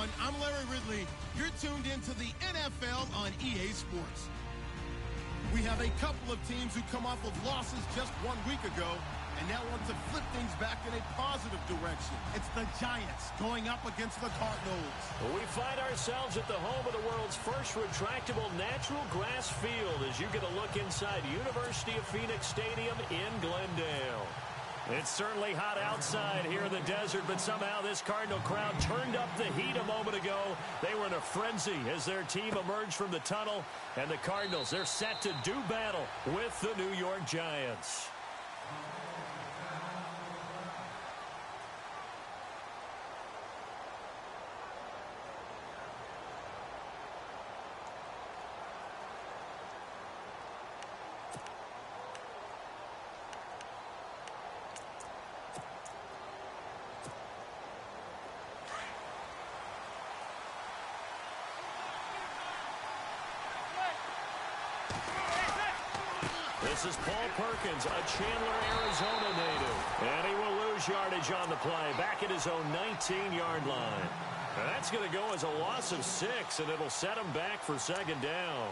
everyone. I'm Larry Ridley. You're tuned into the NFL on EA Sports. We have a couple of teams who come off of losses just 1 week ago and now want to flip things back in a positive direction. It's the Giants going up against the Cardinals. We find ourselves at the home of the world's first retractable natural grass field as you get a look inside University of Phoenix Stadium in Glendale. It's certainly hot outside here in the desert, but somehow this Cardinal crowd turned up the heat a moment ago. They were in a frenzy as their team emerged from the tunnel, and the Cardinals, they're set to do battle with the New York Giants. This is Paul Perkins, a Chandler, Arizona native. And he will lose yardage on the play, back at his own 19-yard line. And that's going to go as a loss of 6, and it'll set him back for second down.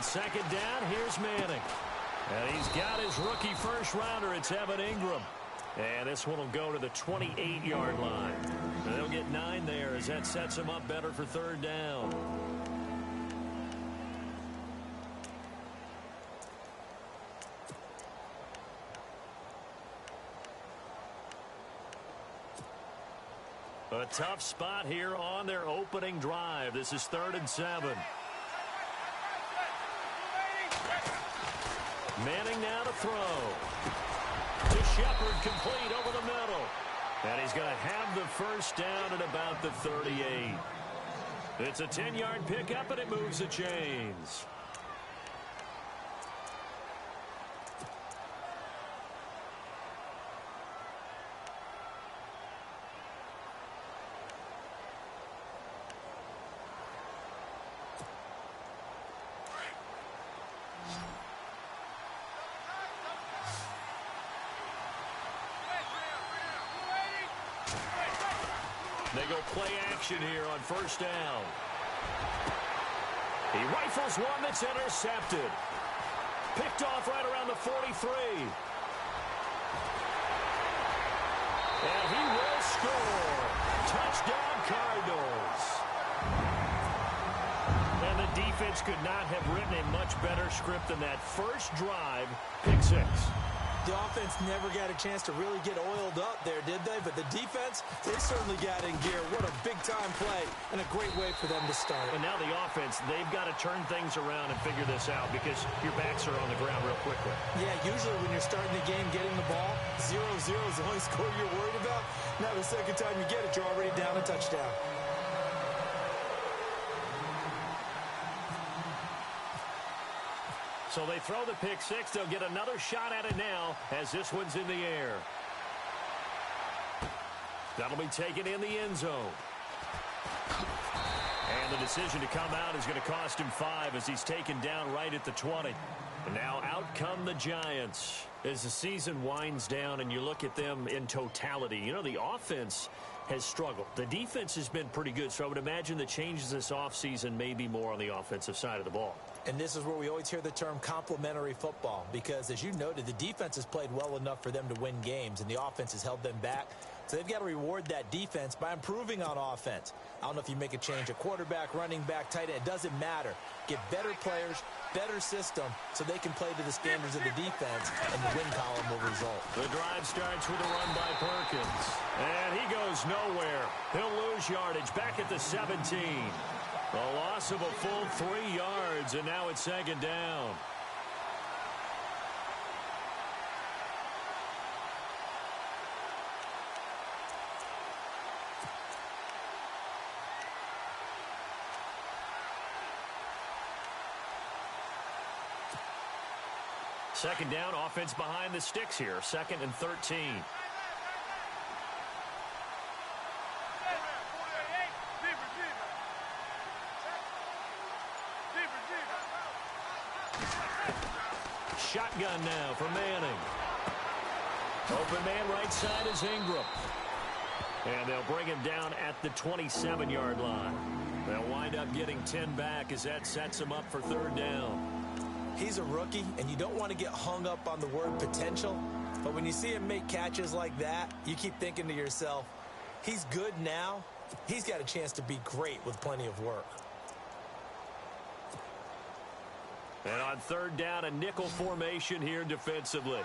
Second down, here's Manning. And he's got his rookie first rounder. It's Evan Ingram. And this one will go to the 28-yard line. And they'll get 9 there as that sets him up better for third down. A tough spot here on their opening drive. This is 3rd and 7. Manning now to throw. To Shepard, complete over the middle. And he's going to have the first down at about the 38. It's a 10-yard pickup, and it moves the chains. They go play action here on first down. He rifles one that's intercepted. Picked off right around the 43. And he will score. Touchdown, Cardinals. And the defense could not have written a much better script than that first drive, pick 6. The offense never got a chance to really get oiled up there, did they? But the defense, they certainly got in gear. What a big-time play and a great way for them to start. And now the offense, they've got to turn things around and figure this out because your backs are on the ground real quickly. Yeah, usually when you're starting the game, getting the ball, 0-0 is the only score you're worried about. Now the second time you get it, you're already down a touchdown. So they throw the pick 6. They'll get another shot at it now as this one's in the air. That'll be taken in the end zone. And the decision to come out is going to cost him 5 as he's taken down right at the 20. And now out come the Giants. As the season winds down and you look at them in totality, you know, the offense has struggled. The defense has been pretty good, so I would imagine the changes this offseason may be more on the offensive side of the ball. And this is where we always hear the term complementary football because, as you noted, the defense has played well enough for them to win games, and the offense has held them back. So they've got to reward that defense by improving on offense. I don't know if you make a change at quarterback, running back, tight end. It doesn't matter. Get better players, better system, so they can play to the standards of the defense, and the win column will result. The drive starts with a run by Perkins. And he goes nowhere. He'll lose yardage back at the 17. A loss of a full 3 yards, and now it's second down. Second down, offense behind the sticks here. 2nd and 13. Shotgun now for Manning. Open man right side is Ingram. And they'll bring him down at the 27-yard line. They'll wind up getting 10 back as that sets him up for 3rd down. He's a rookie, and you don't want to get hung up on the word potential. But when you see him make catches like that, you keep thinking to yourself, he's good now. He's got a chance to be great with plenty of work. And on 3rd down, a nickel formation here defensively.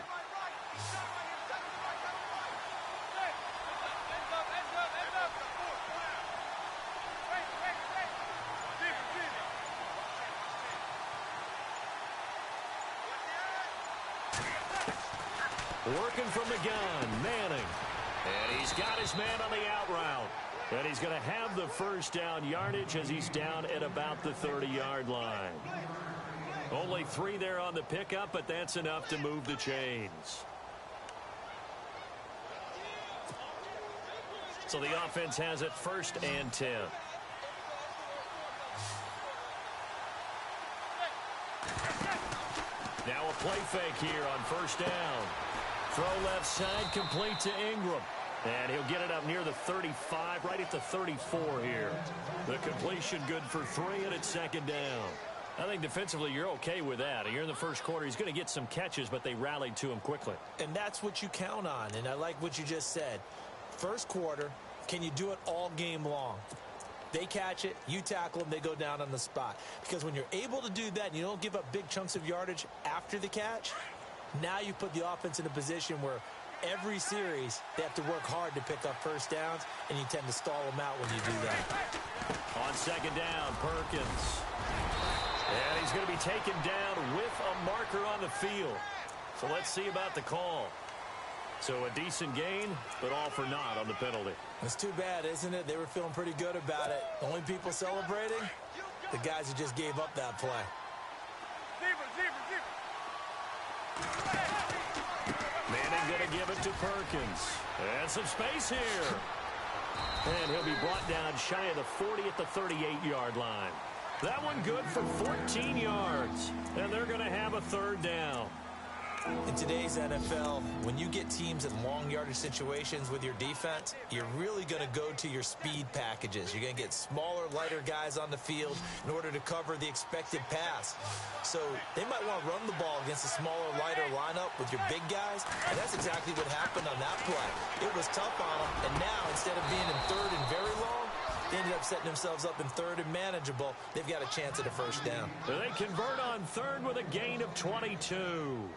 Working from the gun, Manning. And he's got his man on the out route. And he's going to have the 1st down yardage as he's down at about the 30-yard line. Only 3 there on the pickup, but that's enough to move the chains. So the offense has it 1st and 10. Now a play fake here on 1st down. Throw left side, complete to Ingram. And he'll get it up near the 35, right at the 34 here. The completion good for 3, and it's 2nd down. I think defensively you're okay with that. Here in the 1st quarter, he's going to get some catches, but they rallied to him quickly. And that's what you count on, and I like what you just said. 1st quarter, can you do it all game long? They catch it, you tackle them, they go down on the spot. Because when you're able to do that and you don't give up big chunks of yardage after the catch, now you put the offense in a position where every series they have to work hard to pick up 1st downs, and you tend to stall them out when you do that. On 2nd down, Perkins. And he's going to be taken down with a marker on the field. So let's see about the call. So a decent gain, but all for naught on the penalty. It's too bad, isn't it? They were feeling pretty good about it. The only people celebrating, the guys who just gave up that play. Manning going to give it to Perkins. And some space here. And he'll be brought down shy of the 40 at the 38-yard line. That one good for 14 yards. And they're going to have a 3rd down. In today's NFL, when you get teams in long yardage situations with your defense, you're really going to go to your speed packages. You're going to get smaller, lighter guys on the field in order to cover the expected pass. So they might want to run the ball against a smaller, lighter lineup with your big guys, and that's exactly what happened on that play. It was tough on them, and now instead of being in 3rd and very long, they ended up setting themselves up in 3rd and manageable. They've got a chance at a 1st down. They convert on 3rd with a gain of 22.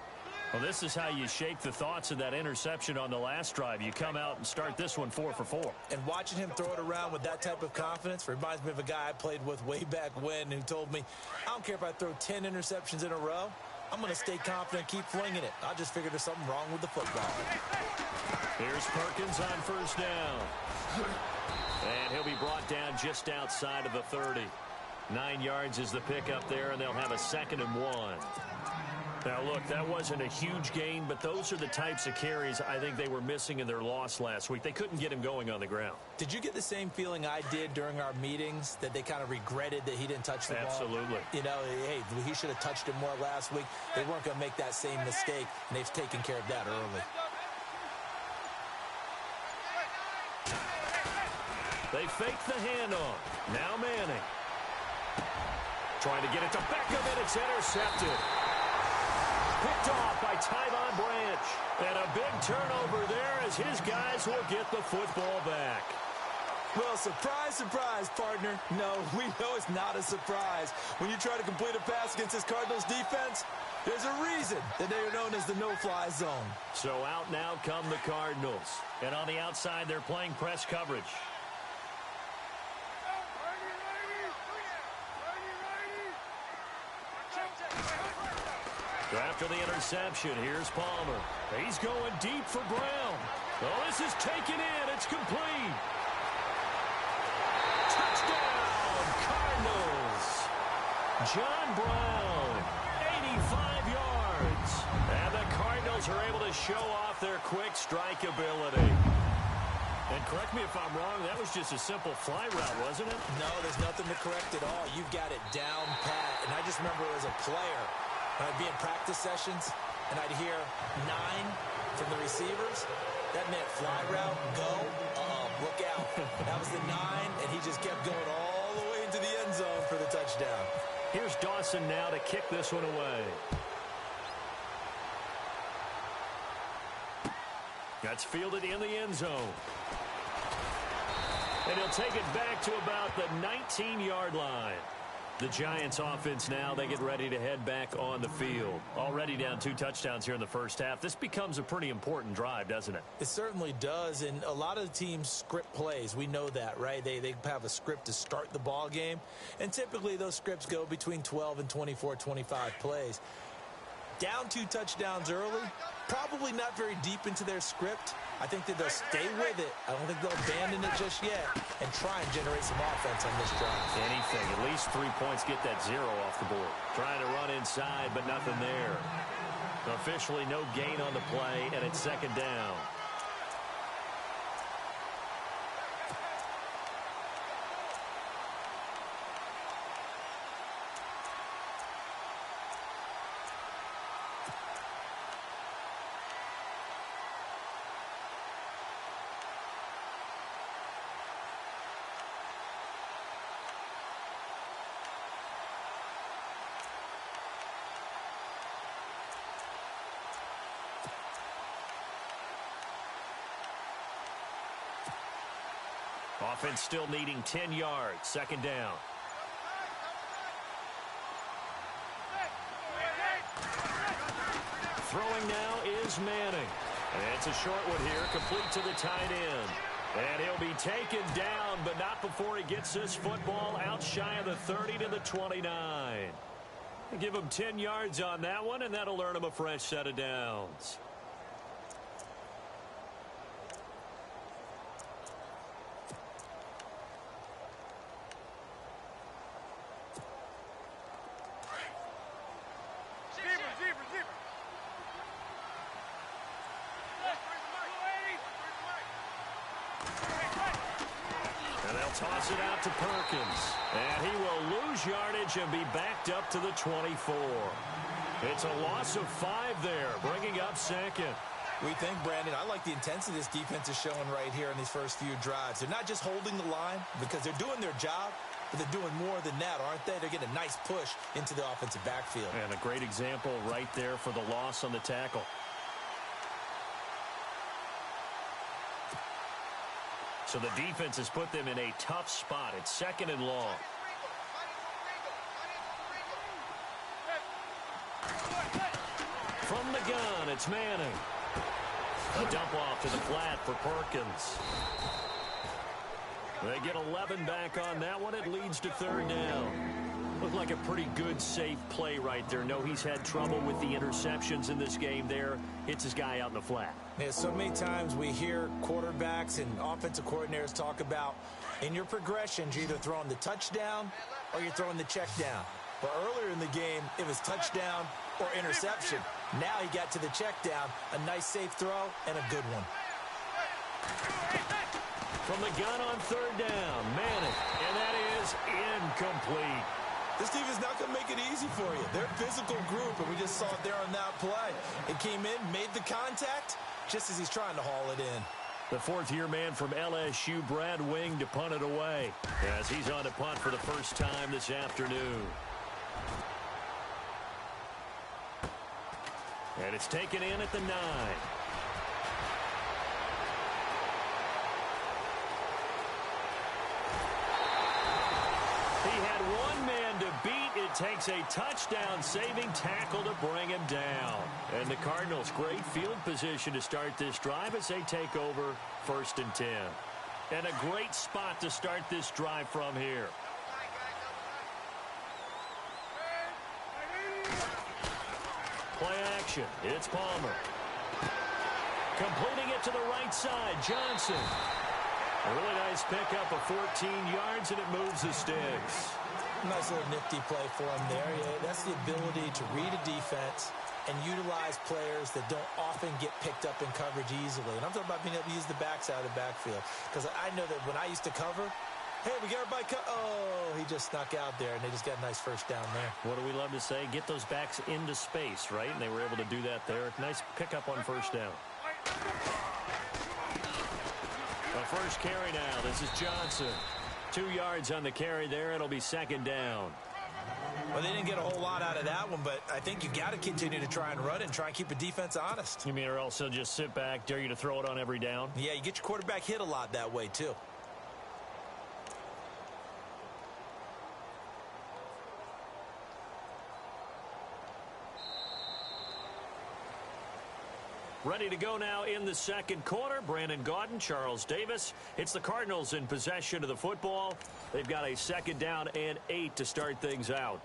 Well, this is how you shake the thoughts of that interception on the last drive. You come out and start this one 4 for 4. And watching him throw it around with that type of confidence reminds me of a guy I played with way back when who told me, I don't care if I throw 10 interceptions in a row. I'm going to stay confident, keep flinging it. I just figured there's something wrong with the football. Here's Perkins on 1st down. And he'll be brought down just outside of the 30. 9 yards is the pickup there, and they'll have a 2nd and 1. Now, look, that wasn't a huge gain, but those are the types of carries I think they were missing in their loss last week. They couldn't get him going on the ground. Did you get the same feeling I did during our meetings, that they kind of regretted that he didn't touch the ball? Absolutely. You know, hey, he should have touched it more last week. They weren't going to make that same mistake, and they've taken care of that early. They fake the handoff. Now Manning. Trying to get it to Beckham, and it's intercepted. Picked off by Tyvon Branch. And a big turnover there as his guys will get the football back. Well, surprise, surprise, partner. No, we know it's not a surprise. When you try to complete a pass against this Cardinals defense, there's a reason that they are known as the no-fly zone. So out now come the Cardinals. And on the outside, they're playing press coverage. After the interception, here's Palmer. He's going deep for Brown. Oh, this is taken in. It's complete. Touchdown, Cardinals. John Brown, 85 yards. are able to show off their quick strike ability. And correct me if I'm wrong, that was just a simple fly route, wasn't it? No, there's nothing to correct at all. You've got it down pat. And I just remember as a player, when I'd be in practice sessions, and I'd hear 9 from the receivers, that meant fly route, go, look out. That was the 9, and he just kept going all the way into the end zone for the touchdown. Here's Dawson now to kick this one away. That's fielded in the end zone. And he'll take it back to about the 19-yard line. The Giants offense now, they get ready to head back on the field. Already down 2 touchdowns here in the first half. This becomes a pretty important drive, doesn't it? It certainly does, and a lot of the teams script plays. We know that, right? They have a script to start the ball game, and typically those scripts go between 12 and 24, 25 plays. Down 2 touchdowns early, probably not very deep into their script. I think that they'll stay with it. I don't think they'll abandon it just yet and try and generate some offense on this drive. Anything, at least 3 points, get that 0 off the board. Trying to run inside, but nothing there. Officially no gain on the play, and it's second down. Offense still needing 10 yards. Second down. Throwing now is Manning. And it's a short one here, complete to the tight end. And he'll be taken down, but not before he gets this football out shy of the 30 to the 29. Give him 10 yards on that one, and that'll earn him a fresh set of downs. Toss it out to Perkins. And he will lose yardage and be backed up to the 24. It's a loss of 5 there, bringing up second. We think, Brandon, I like the intensity this defense is showing right here in these first few drives. They're not just holding the line because they're doing their job, but they're doing more than that, aren't they? They're getting a nice push into the offensive backfield. And a great example right there for the loss on the tackle. So the defense has put them in a tough spot. It's second and long. From the gun, it's Manning. A dump off to the flat for Perkins. They get 11 back on that one. It leads to third down. Looked like a pretty good, safe play right there. No, he's had trouble with the interceptions in this game there. Hits his guy out in the flat. Yeah, so many times we hear quarterbacks and offensive coordinators talk about in your progressions, you're either throwing the touchdown or you're throwing the check down. But earlier in the game, it was touchdown or interception. Now he got to the check down, a nice safe throw, and a good one. From the gun on third down, Manning, and that is incomplete. This team is not going to make it easy for you. They're a physical group, and we just saw it there on that play. It came in, made the contact, just as he's trying to haul it in. The fourth-year man from LSU, Brad Wing, to punt it away, as he's on to punt for the first time this afternoon. And it's taken in at the 9. He had one man to beat. It takes a touchdown-saving tackle to bring him down. And the Cardinals, great field position to start this drive as they take over 1st and 10. And a great spot to start this drive from here. Play action. It's Palmer. Completing it to the right side, Johnson. A really nice pickup of 14 yards, and it moves the sticks. Nice little nifty play for him there. Yeah, that's the ability to read a defense and utilize players that don't often get picked up in coverage easily. And I'm talking about being able to use the backside of the backfield. Because I know that when I used to cover, hey, we got everybody oh, he just snuck out there, and they just got a nice first down there. What do we love to say? Get those backs into space, right? And they were able to do that there. Nice pickup on first down. The first carry now. This is Johnson. 2 yards on the carry there. It'll be second down. Well, they didn't get a whole lot out of that one, but I think you got to continue to try and run it and try and keep the defense honest. You mean or else they'll just sit back, dare you to throw it on every down? Yeah, you get your quarterback hit a lot that way, too. Ready to go now in the second quarter. Brandon Gaudin, Charles Davis. It's the Cardinals in possession of the football. They've got a second down and 8 to start things out.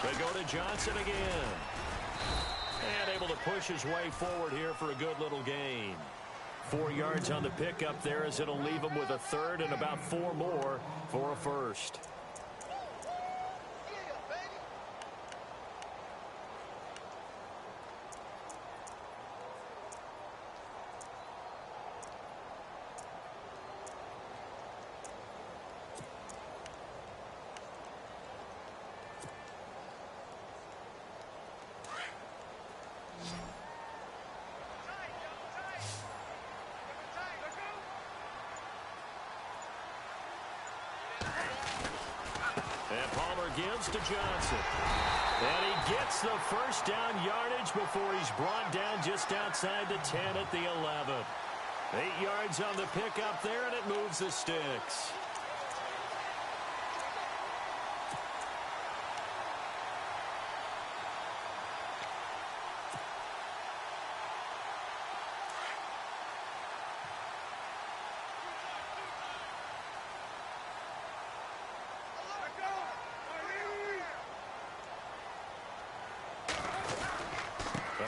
They go to Johnson again. And able to push his way forward here for a good little gain. 4 yards on the pickup there as it'll leave him with a third and about 4 more for a first. And Palmer gives to Johnson. And he gets the first down yardage before he's brought down just outside the 10 at the 11. 8 yards on the pickup there, and it moves the sticks.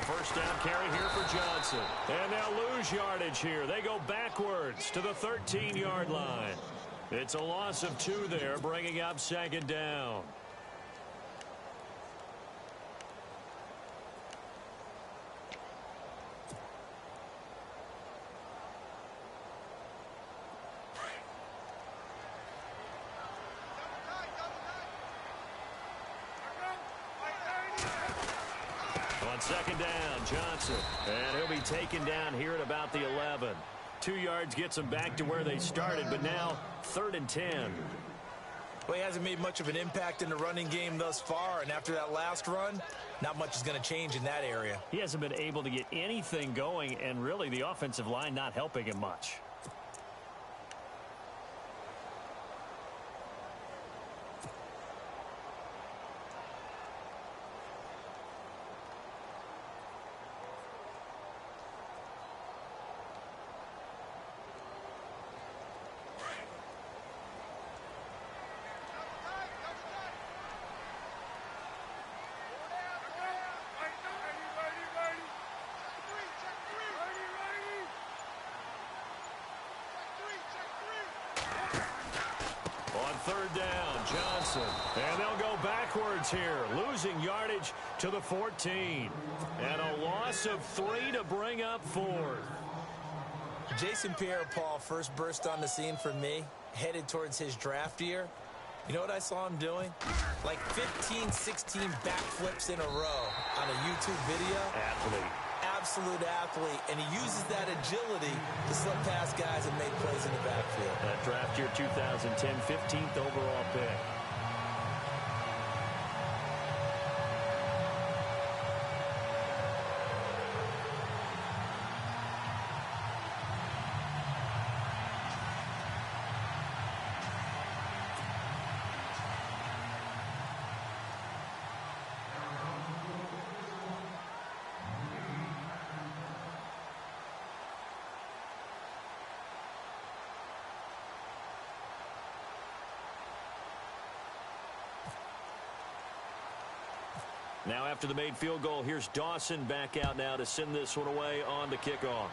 First down carry here for Johnson. And they'll lose yardage here. They go backwards to the 13-yard line. It's a loss of 2 there, bringing up second down. Second down, Johnson. And he'll be taken down here at about the 11. 2 yards gets them back to where they started, but now 3rd and 10. Well, he hasn't made much of an impact in the running game thus far, and after that last run, not much is going to change in that area. He hasn't been able to get anything going, and really the offensive line not helping him much. Third down, Johnson. And they'll go backwards here, losing yardage to the 14. And a loss of 3 to bring up 4th. Jason Pierre-Paul first burst on the scene for me, headed towards his draft year. You know what I saw him doing? Like 15, 16 backflips in a row on a YouTube video. Athlete. Absolute athlete, and he uses that agility to slip past guys and make plays in the backfield. That draft year 2010, 15th overall pick. Now after the made field goal, here's Dawson back out now to send this one away on the kickoff.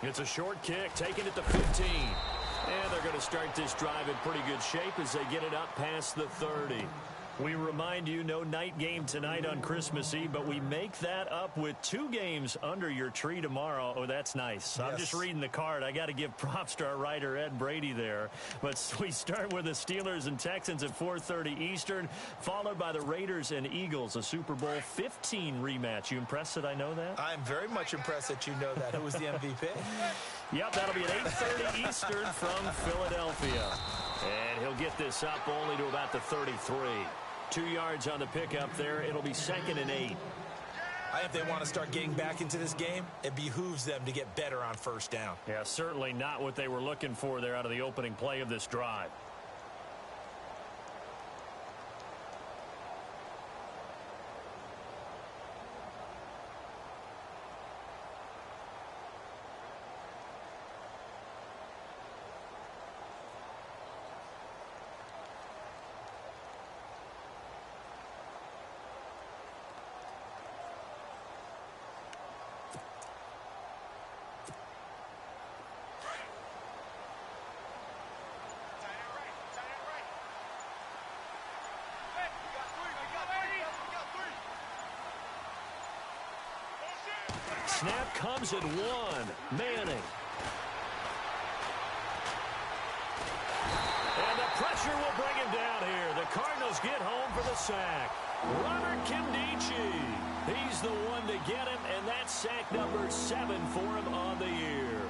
It's a short kick, taking it to 15. And they're going to start this drive in pretty good shape as they get it up past the 30. We remind you, no night game tonight on Christmas Eve, but we make that up with 2 games under your tree tomorrow. Oh, that's nice. Yes. I'm just reading the card. I got to give props to our writer, Ed Brady, there. But we start with the Steelers and Texans at 4:30 Eastern, followed by the Raiders and Eagles, a Super Bowl 15 rematch. You impressed that I know that? I'm very much impressed that you know that. Who was the MVP? Yep, that'll be at 8:30 Eastern from Philadelphia. And he'll get this up only to about the 33. 2 yards on the pickup there. It'll be 2nd and 8. If they want to start getting back into this game, it behooves them to get better on first down. Yeah, certainly not what they were looking for there out of the opening play of this drive. Snap comes at 1. Manning. And the pressure will bring him down here. The Cardinals get home for the sack. Robert Kindici. He's the one to get him, and that's sack number 7 for him on the year.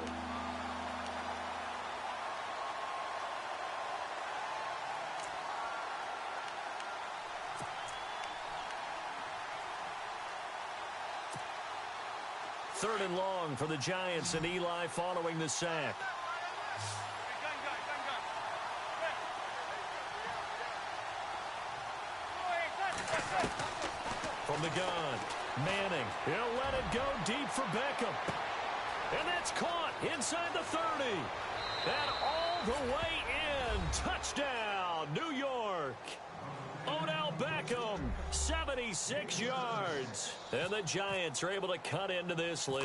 Third and long for the Giants, and Eli following the sack. From the gun, Manning. He'll let it go deep for Beckham. And that's caught inside the 30. And all the way in. Touchdown, New York. Odell Beckham, 76 yards. And the Giants are able to cut into this lead.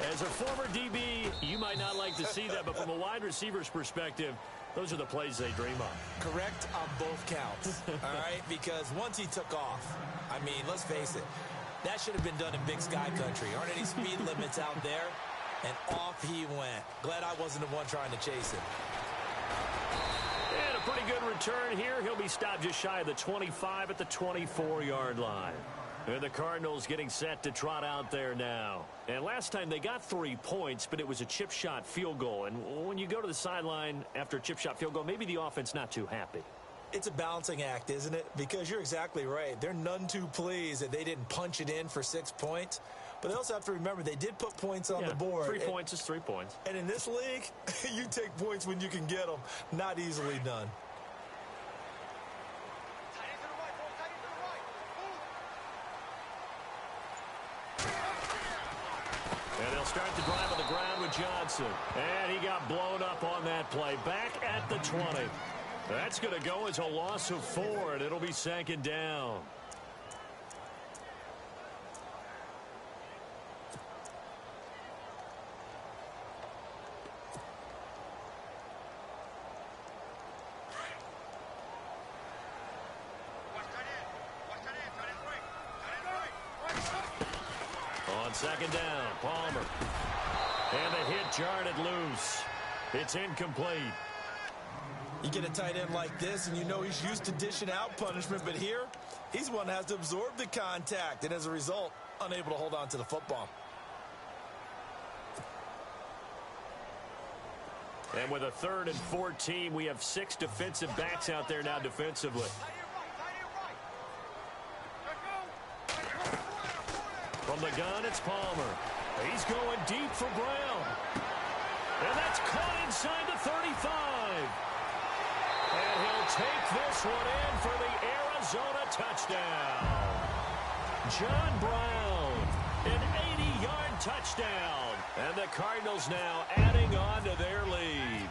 As a former DB, you might not like to see that, but from a wide receiver's perspective, those are the plays they dream of. Correct on both counts, all right? Because once he took off, I mean, let's face it, that should have been done in Big Sky Country. Aren't any speed limits out there? And off he went. Glad I wasn't the one trying to chase him. And a pretty good return here. He'll be stopped just shy of the 25 at the 24-yard line. And the Cardinals getting set to trot out there now. And last time they got 3 points, but it was a chip shot field goal. And when you go to the sideline after a chip shot field goal, maybe the offense not too happy. It's a balancing act, isn't it? Because you're exactly right. They're none too pleased that they didn't punch it in for 6 points. But they also have to remember they did put points on the board. 3 points is 3 points. And in this league, you take points when you can get them. Not easily done. And they'll start the drive on the ground with Johnson. And he got blown up on that play. Back at the 20. That's going to go as a loss of 4, and it'll be 2nd down. On 2nd down, Palmer. And the hit jarred it loose. It's incomplete. You get a tight end like this, and you know he's used to dishing out punishment, but here, he's one that has to absorb the contact, and as a result, unable to hold on to the football. And with a 3rd and 14, we have 6 defensive backs out there now defensively. From the gun, it's Palmer. He's going deep for Brown. And that's caught inside the 35. And he'll take this one in for the Arizona touchdown. John Brown, an 80-yard touchdown. And the Cardinals now adding on to their lead.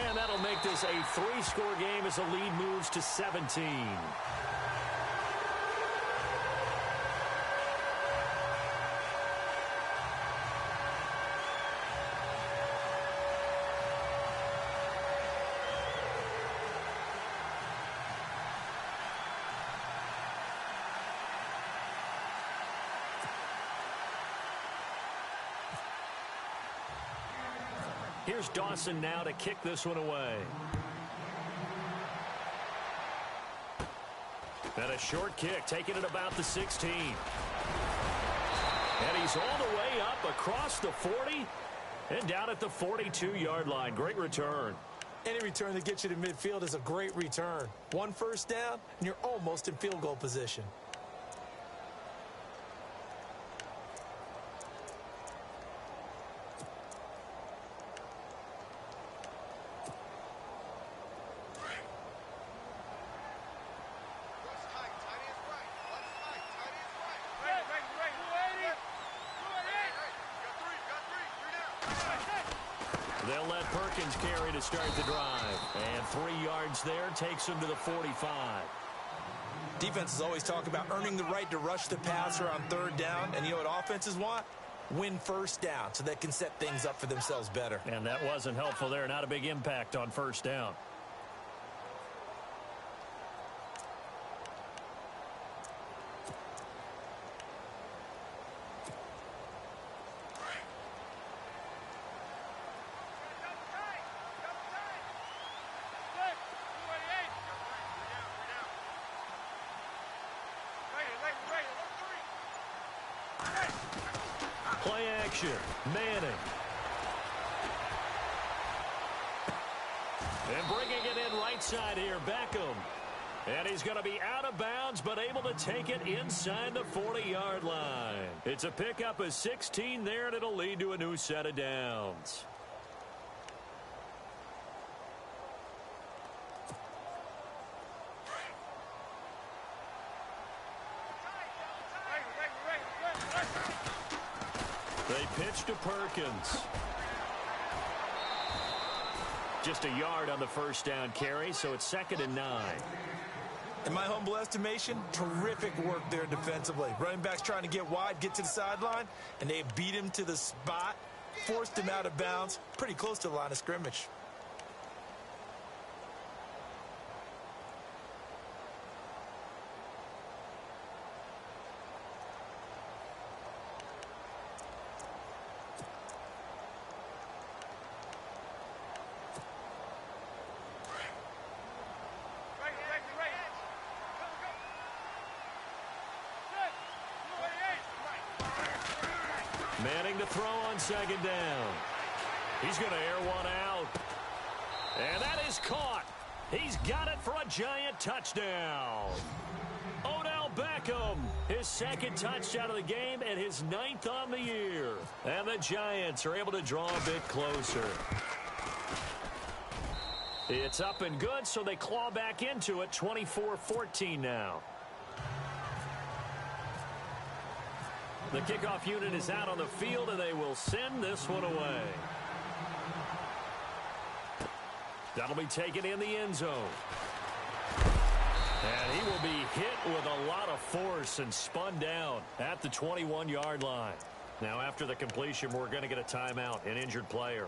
And that'll That'll make this a 3-score game as the lead moves to 17. Here's Dawson now to kick this one away. And a short kick, taking it about the 16. And he's all the way up across the 40 and down at the 42-yard line. Great return. Any return that gets you to midfield is a great return. 1 first down, and you're almost in field goal position. They'll let Perkins carry to start the drive. And 3 yards there takes him to the 45. Defenses always talk about earning the right to rush the passer on 3rd down. And you know what offenses want? Win first down so they can set things up for themselves better. And that wasn't helpful there. Not a big impact on 1st down. Play action. Manning. And bringing it in right side here, Beckham. And he's going to be out of bounds, but able to take it inside the 40-yard line. It's a pickup of 16 there, and it'll lead to a new set of downs. They pitch to Perkins. Just a yard on the 1st down carry, so it's 2nd and 9. In my humble estimation, terrific work there defensively. Running backs trying to get wide, get to the sideline, and they beat him to the spot, forced him out of bounds, pretty close to the line of scrimmage. Manning to throw on 2nd down. He's going to air one out. And that is caught. He's got it for a giant touchdown. Odell Beckham, his 2nd touchdown of the game and his 9th on the year. And the Giants are able to draw a bit closer. It's up and good, so they claw back into it, 24-14 now. The kickoff unit is out on the field, and they will send this one away. That'll be taken in the end zone. And he will be hit with a lot of force and spun down at the 21-yard line. Now, after the completion, we're going to get a timeout, an injured player.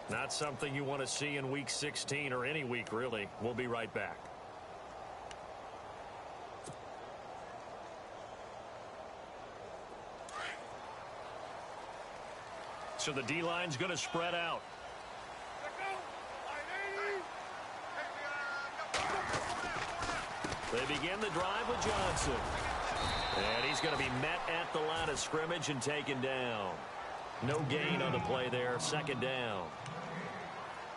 Not something you want to see in Week 16 or any week, really. We'll be right back. So the D-line's going to spread out. They begin the drive with Johnson. And he's going to be met at the line of scrimmage and taken down. No gain on the play there, 2nd down.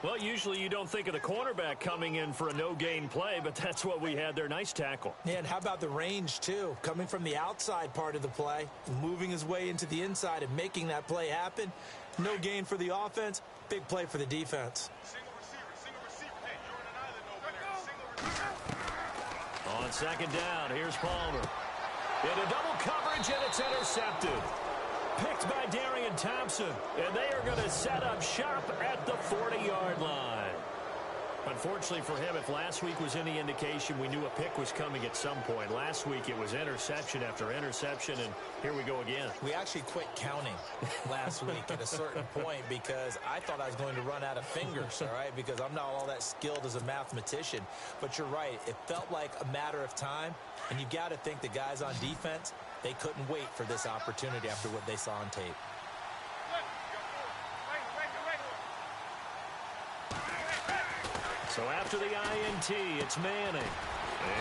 Well, usually you don't think of the cornerback coming in for a no-gain play, but that's what we had there. Nice tackle. Yeah, and how about the range, too? Coming from the outside part of the play, moving his way into the inside and making that play happen. No gain for the offense, big play for the defense. Single receiver. Hey, you're in an island over there. Single receiver. On 2nd down, here's Palmer. Into double coverage, and it's intercepted. Picked by Darian Thompson, and they are going to set up shop at the 40-yard line. Unfortunately for him, if last week was any indication, we knew a pick was coming at some point. Last week it was interception after interception, and here we go again. We actually quit counting last week at a certain point because I thought I was going to run out of fingers, all right, because I'm not all that skilled as a mathematician. But you're right. It felt like a matter of time, and you got to think the guys on defense, they couldn't wait for this opportunity after what they saw on tape. So after the INT, it's Manning.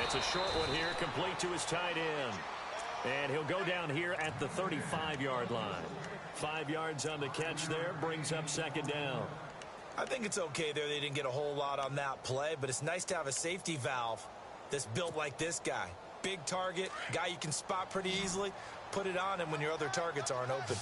It's a short one here, complete to his tight end. And he'll go down here at the 35-yard line. 5 yards on the catch there, brings up second down. I think it's okay there. They didn't get a whole lot on that play, but it's nice to have a safety valve that's built like this guy. Big target, guy you can spot pretty easily. Put it on him when your other targets aren't open.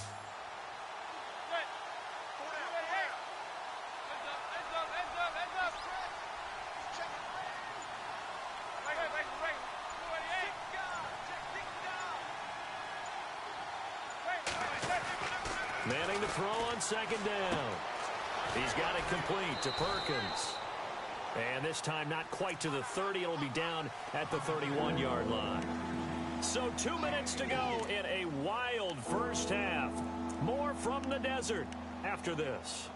Manning to throw on second down. He's got it complete to Perkins. And this time not quite to the 30. It'll be down at the 31-yard line. So 2 minutes to go in a wild first half. More from the desert after this.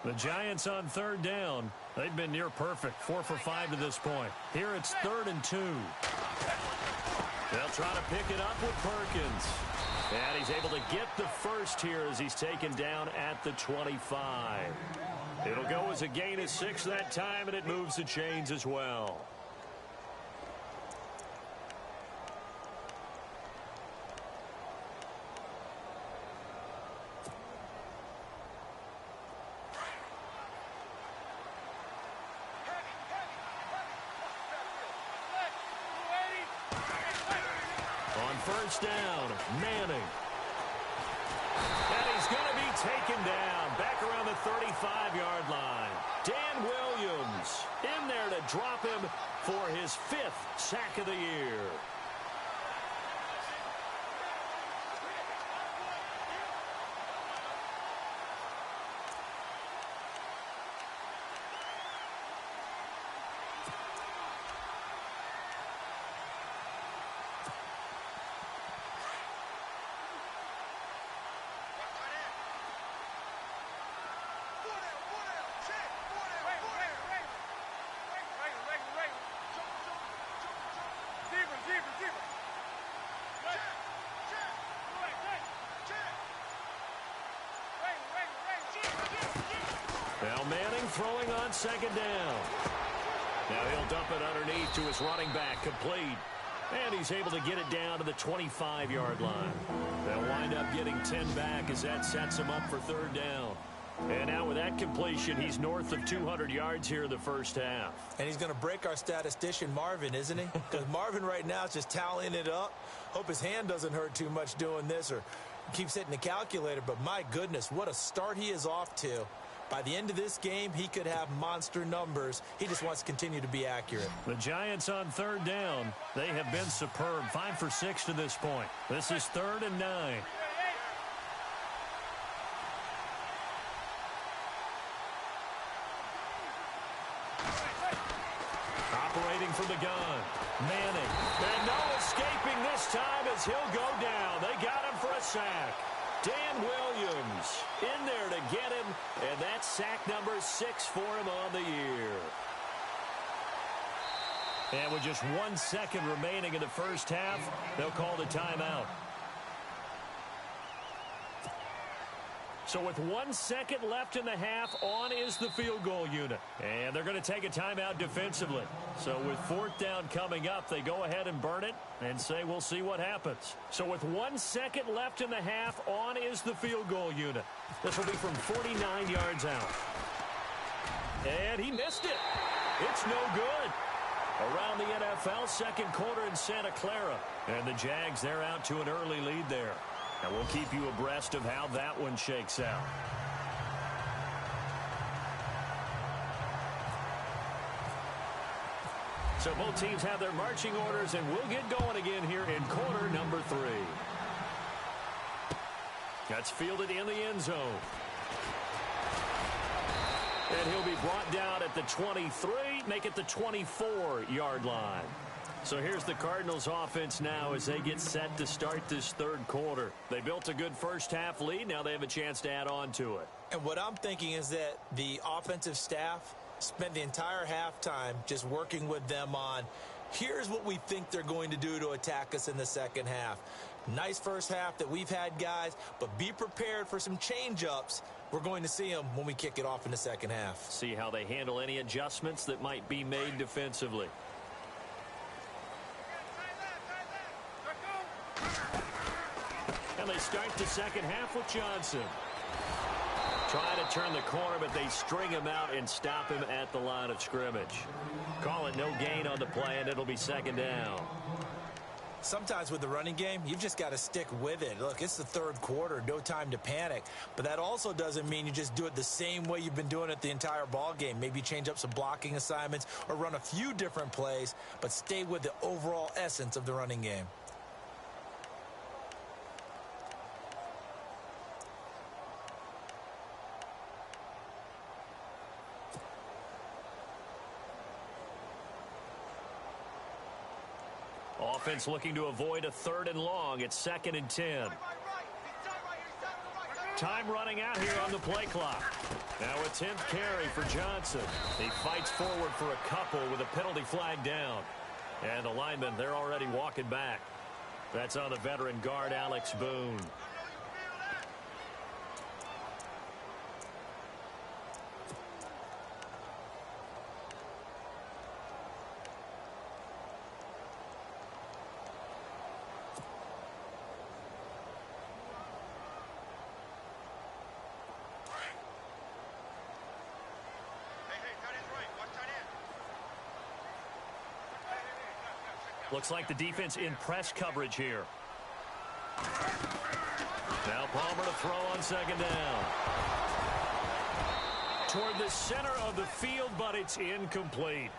The Giants on third down. They've been near perfect. 4 for 5 to this point. Here it's 3rd and 2. They'll try to pick it up with Perkins. And he's able to get the first here as he's taken down at the 25. It'll go as a gain of 6 that time, and it moves the chains as well. First down, Manning. And he's going to be taken down back around the 35-yard line. Dan Williams in there to drop him for his 5th sack of the year. Now Manning throwing on second down. Now he'll dump it underneath to his running back, complete. And he's able to get it down to the 25-yard line. They'll wind up getting 10 back as that sets him up for third down. And now with that completion, he's north of 200 yards here in the first half. And he's going to break our statistician Marvin, isn't he? Because Marvin right now is just tallying it up. Hope his hand doesn't hurt too much doing this or keeps hitting the calculator. But my goodness, what a start he is off to. By the end of this game, he could have monster numbers. He just wants to continue to be accurate. The Giants on third down. They have been superb. 5 for 6 to this point. This is 3rd and 9. Operating from the gun. Manning. And no escaping this time as he'll go down. They got him for a sack. Dan Williams in there to get him, and that's sack number 6 for him on the year. And with just 1 second remaining in the first half, they'll call the timeout. So with 1 second left in the half, on is the field goal unit. And they're going to take a timeout defensively. So with 4th down coming up, they go ahead and burn it and say we'll see what happens. So with 1 second left in the half, on is the field goal unit. This will be from 49 yards out. And he missed it. It's no good. Around the NFL, second quarter in Santa Clara. And the Jags, they're out to an early lead there. And we'll keep you abreast of how that one shakes out. So both teams have their marching orders, and we'll get going again here in quarter number 3. That's fielded in the end zone. And he'll be brought down at the 23, make it the 24-yard line. So here's the Cardinals offense now as they get set to start this third quarter. They built a good first-half lead. Now they have a chance to add on to it. And what I'm thinking is that the offensive staff spent the entire halftime just working with them on, here's what we think they're going to do to attack us in the second half. Nice first half that we've had, guys, but be prepared for some change-ups. We're going to see them when we kick it off in the second half. See how they handle any adjustments that might be made defensively. And they start the second half with Johnson. Trying to turn the corner, but they string him out and stop him at the line of scrimmage. Call it no gain on the play, and it'll be second down. Sometimes with the running game, you've just got to stick with it. Look, it's the third quarter, no time to panic. But that also doesn't mean you just do it the same way you've been doing it the entire ball game. Maybe change up some blocking assignments or run a few different plays, but stay with the overall essence of the running game. Offense looking to avoid a third and long. It's 2nd and 10. Time running out here on the play clock. Now a 10th carry for Johnson. He fights forward for a couple with a penalty flag down. And the linemen, they're already walking back. That's on the veteran guard, Alex Boone. Looks like the defense in press coverage here. Now Palmer to throw on second down. Toward the center of the field, but it's incomplete.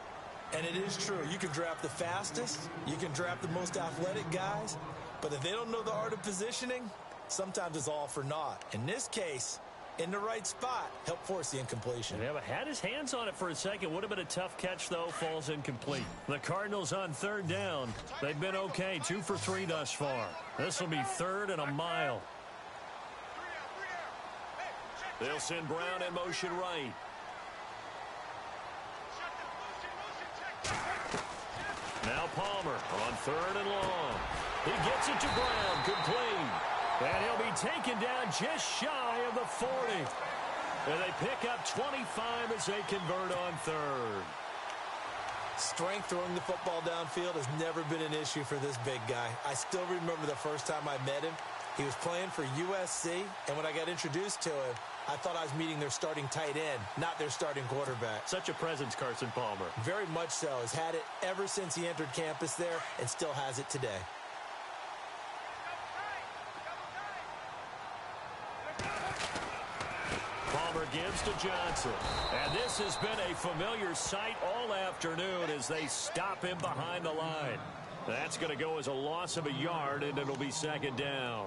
And it is true. You can draft the fastest. You can draft the most athletic guys. But if they don't know the art of positioning, sometimes it's all for naught. In this case, in the right spot, help force the incompletion. Yeah, but had his hands on it for a second. Would have been a tough catch, though. Falls incomplete. The Cardinals on third down. They've been okay. 2 for 3 thus far. This will be 3rd and a mile. They'll send Brown in motion right. Now Palmer on 3rd and long. He gets it to Brown. Complete. And he'll be taken down just shy of the 40. And they pick up 25 as they convert on 3rd. Strength throwing the football downfield has never been an issue for this big guy. I still remember the first time I met him. He was playing for USC, and when I got introduced to him, I thought I was meeting their starting tight end, not their starting quarterback. Such a presence, Carson Palmer. Very much so. Has had it ever since he entered campus there and still has it today. Palmer gives to Johnson. And this has been a familiar sight all afternoon as they stop him behind the line. That's going to go as a loss of a yard, and it'll be second down.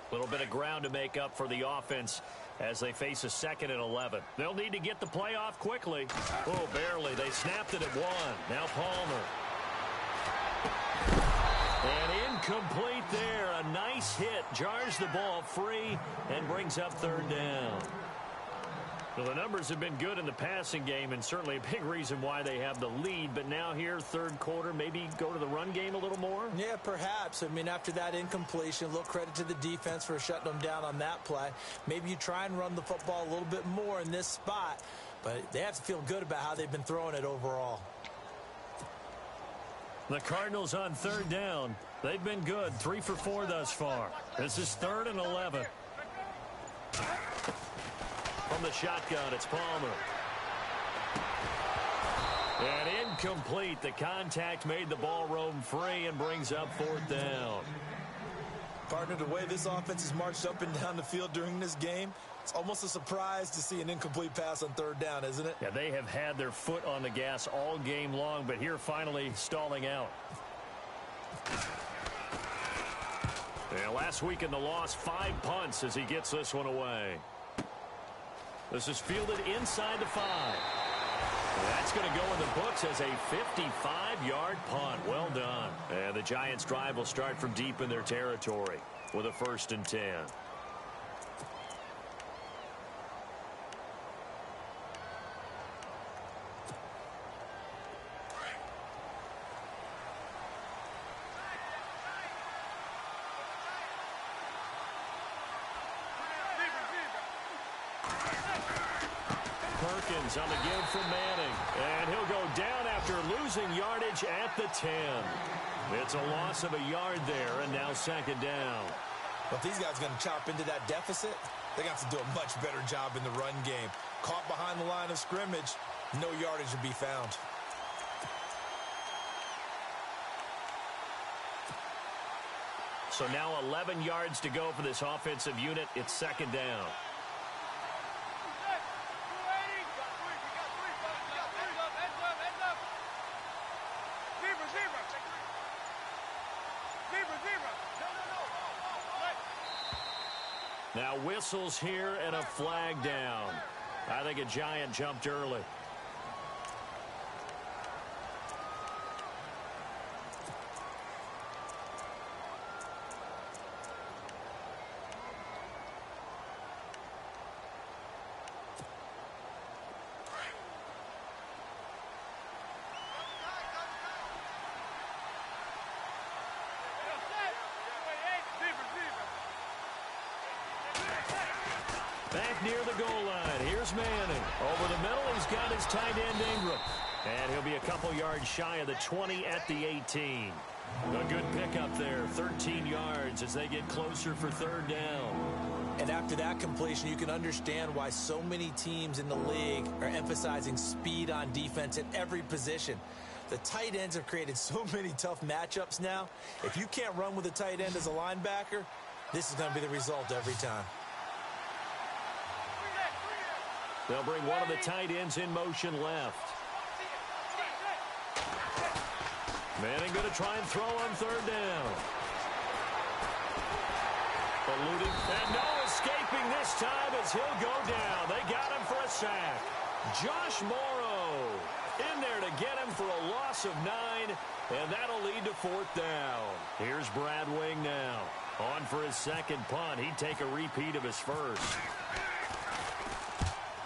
A little bit of ground to make up for the offense as they face a 2nd and 11. They'll need to get the play off quickly. Oh, barely. They snapped it at 1. Now Palmer. And incomplete there. A nice hit. Jars the ball free and brings up 3rd down. Well, the numbers have been good in the passing game and certainly a big reason why they have the lead. But now here, 3rd quarter, maybe go to the run game a little more? Yeah, perhaps. I mean, after that incompletion, a little credit to the defense for shutting them down on that play. Maybe you try and run the football a little bit more in this spot. But they have to feel good about how they've been throwing it overall. The Cardinals on 3rd down. They've been good. 3 for 4 thus far. This is 3rd and 11. From the shotgun, it's Palmer. And incomplete. The contact made the ball roam free and brings up 4th down. Partner, the way this offense has marched up and down the field during this game, it's almost a surprise to see an incomplete pass on 3rd down, isn't it? Yeah, they have had their foot on the gas all game long, but here finally stalling out. Yeah, last week in the loss, 5 punts as he gets this one away. This is fielded inside the 5. That's going to go in the books as a 55-yard punt. Well done. And the Giants' drive will start from deep in their territory with a 1st and 10. Perkins on the give from Manning. And he'll go down after losing yardage at the 10. It's a loss of a yard there, and now 2nd down. But these guys are going to chop into that deficit. They got to do a much better job in the run game. Caught behind the line of scrimmage, no yardage to be found. So now 11 yards to go for this offensive unit. It's 2nd down. Now whistles here and a flag down. I think a Giant jumped early. Back near the goal line. Here's Manning. Over the middle, he's got his tight end Ingram. And he'll be a couple yards shy of the 20 at the 18. A good pickup there. 13 yards as they get closer for 3rd down. And after that completion, you can understand why so many teams in the league are emphasizing speed on defense at every position. The tight ends have created so many tough matchups now. If you can't run with a tight end as a linebacker, this is going to be the result every time. They'll bring one of the tight ends in motion left. Manning going to try and throw on 3rd down. Eluding, and no escaping this time as he'll go down. They got him for a sack. Josh Morrow in there to get him for a loss of 9, and that'll lead to 4th down. Here's Brad Wing now. On for his 2nd punt. He'd take a repeat of his 1st.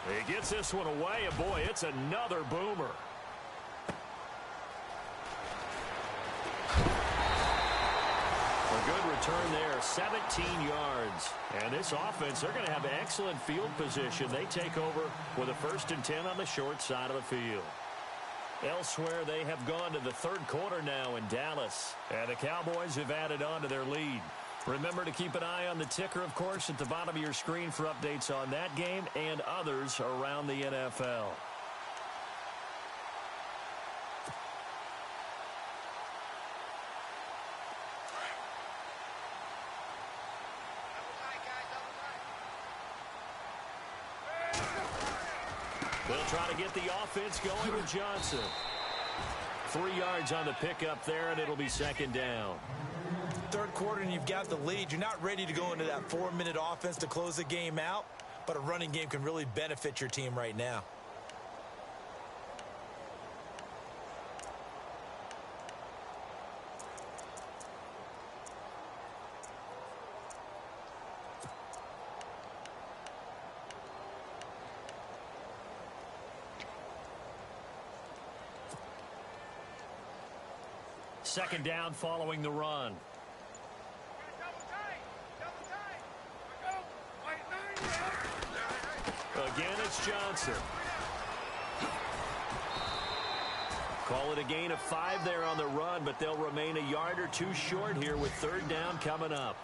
He gets this one away, and boy, it's another boomer. A good return there, 17 yards. And this offense, they're going to have excellent field position. They take over with a 1st and 10 on the short side of the field. Elsewhere, they have gone to the 3rd quarter now in Dallas. And the Cowboys have added on to their lead. Remember to keep an eye on the ticker, of course, at the bottom of your screen for updates on that game and others around the NFL. They'll try to get the offense going with Johnson. 3 yards on the pickup there, and it'll be 2nd down. 3rd quarter and you've got the lead. You're not ready to go into that 4-minute offense to close the game out, but a running game can really benefit your team right now. Second down following the run. Again, it's Johnson. Call it a gain of 5 there on the run, but they'll remain a yard or 2 short here with 3rd down coming up.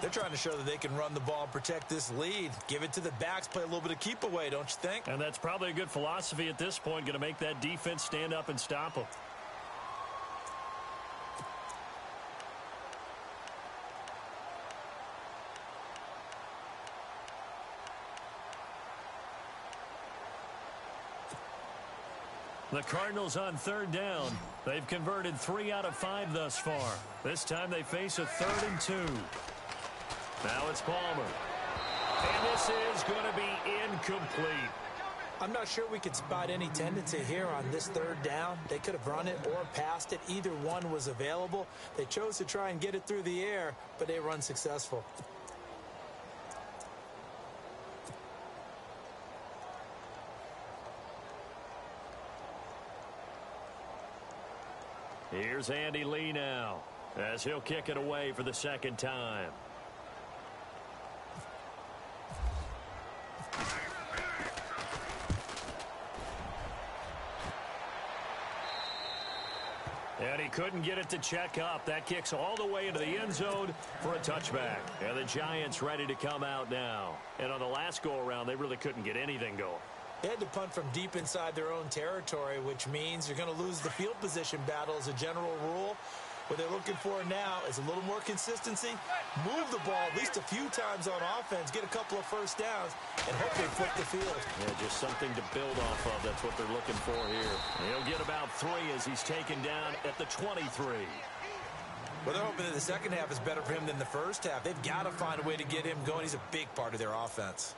They're trying to show that they can run the ball and protect this lead. Give it to the backs, play a little bit of keep away, don't you think? And that's probably a good philosophy at this point, going to make that defense stand up and stop them. The Cardinals on third down. They've converted 3 out of 5 thus far. This time they face a 3rd and 2. Now it's Palmer. And this is going to be incomplete. I'm not sure we could spot any tendency here on this 3rd down. They could have run it or passed it. Either one was available. They chose to try and get it through the air, but they were unsuccessful. Here's Andy Lee now, as he'll kick it away for the 2nd time. And he couldn't get it to check up. That kicks all the way into the end zone for a touchback. And the Giants ready to come out now. And on the last go-around, they really couldn't get anything going. They had to punt from deep inside their own territory, which means you're going to lose the field position battle as a general rule. What they're looking for now is a little more consistency, move the ball at least a few times on offense, get a couple of first downs, and hopefully flip the field. Yeah, just something to build off of. That's what they're looking for here. He'll get about 3 as he's taken down at the 23. Well, they're hoping that the second half is better for him than the first half. They've got to find a way to get him going. He's a big part of their offense.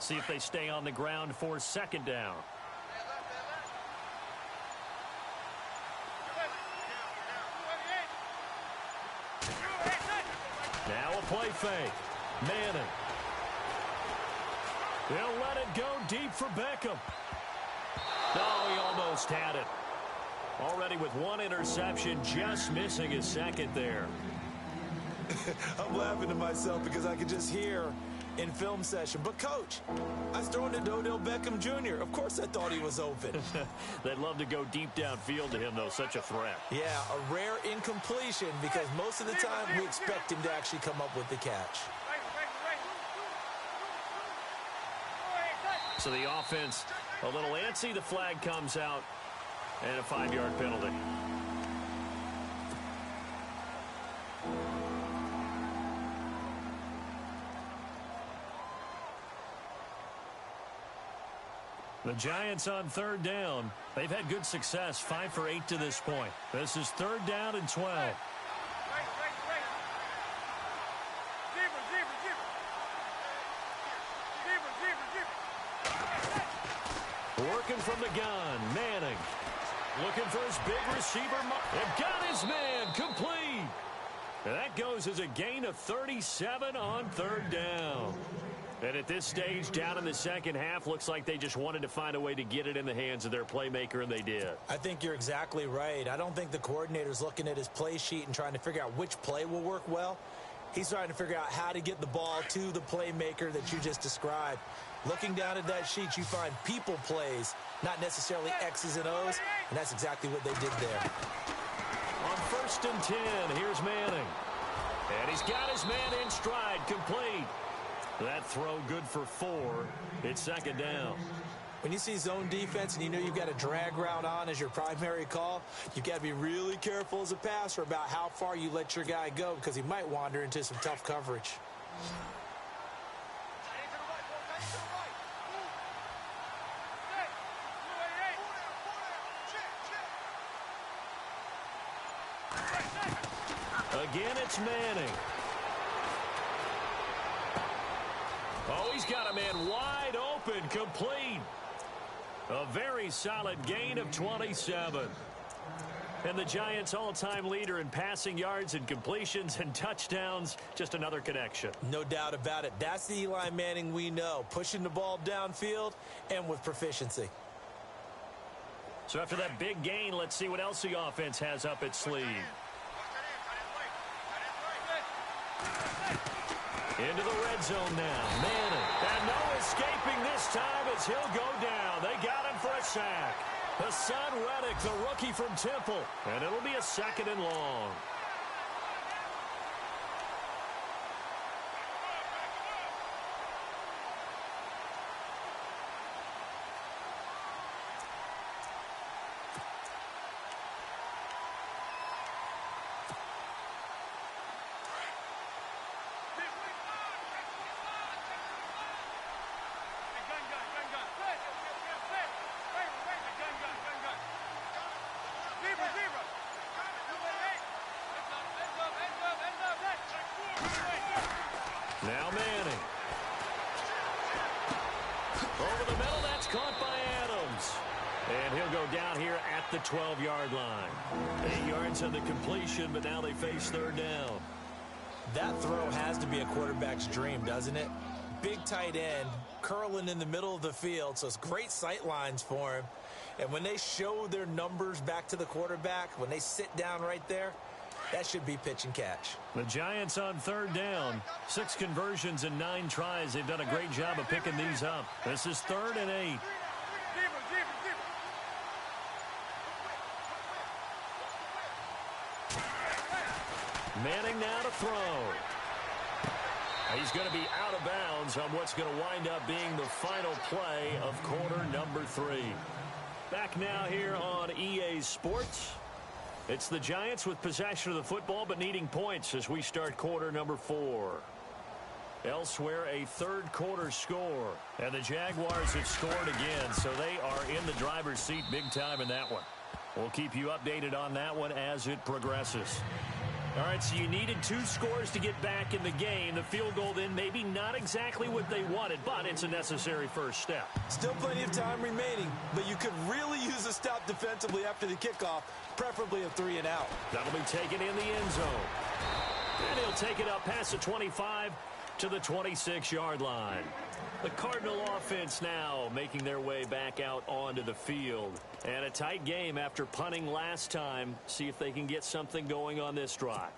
See if they stay on the ground for 2nd down. Now a play fake. Manning. They'll let it go deep for Beckham. No, he almost had it. Already with 1 interception, just missing his 2nd there. I'm laughing to myself because I could just hear in film session. But, Coach, I was throwing to Odell Beckham Jr. Of course I thought he was open. They'd love to go deep downfield to him, though. Such a threat. Yeah, a rare incompletion because most of the time we expect him to actually come up with the catch. So the offense a little antsy. The flag comes out and a 5-yard penalty. The Giants on 3rd down. They've had good success, 5 for 8 to this point. This is 3rd down and 12. Working from the gun, Manning. Looking for his big receiver. And got his man complete. And that goes as a gain of 37 on 3rd down. And at this stage, down in the second half, looks like they just wanted to find a way to get it in the hands of their playmaker, and they did. I think you're exactly right. I don't think the coordinator's looking at his play sheet and trying to figure out which play will work well. He's trying to figure out how to get the ball to the playmaker that you just described. Looking down at that sheet, you find people plays, not necessarily X's and O's, and that's exactly what they did there. On 1st and 10, here's Manning. And he's got his man in stride, complete. That throw good for 4. It's 2nd down. When you see zone defense and you know you've got a drag route on as your primary call, you've got to be really careful as a passer about how far you let your guy go because he might wander into some tough coverage. Again, it's Manning. Oh, he's got a man wide open, complete. A very solid gain of 27. And the Giants' all-time leader in passing yards and completions and touchdowns, just another connection. No doubt about it. That's the Eli Manning we know, pushing the ball downfield and with proficiency. So after that big gain, let's see what else the offense has up its sleeve. Into the red zone now. Manning. And no escaping this time as he'll go down. They got him for a sack. Hassan Reddick, the rookie from Temple. And it'll be a 2nd and long. Now Manning. Over the middle, that's caught by Adams. And he'll go down here at the 12-yard line. 8 yards on the completion, but now they face 3rd down. That throw has to be a quarterback's dream, doesn't it? Big tight end, curling in the middle of the field, so it's great sight lines for him. And when they show their numbers back to the quarterback, when they sit down right there, that should be pitch and catch. The Giants on 3rd down. 6 conversions and 9 tries. They've done a great job of picking these up. This is 3rd and 8. Manning now to throw. He's going to be out of bounds on what's going to wind up being the final play of quarter number 3. Back now here on EA Sports. It's the Giants with possession of the football but needing points as we start quarter number 4. Elsewhere, a 3rd quarter score. And the Jaguars have scored again, so they are in the driver's seat big time in that one. We'll keep you updated on that one as it progresses. All right, so you needed 2 scores to get back in the game. The field goal then maybe not exactly what they wanted, but it's a necessary first step. Still plenty of time remaining, but you could really use a stop defensively after the kickoff, preferably a 3 and out. That'll be taken in the end zone. And he'll take it up past the 25 to the 26-yard line. The Cardinal offense now making their way back out onto the field. And a tight game after punting last time. See if they can get something going on this drive.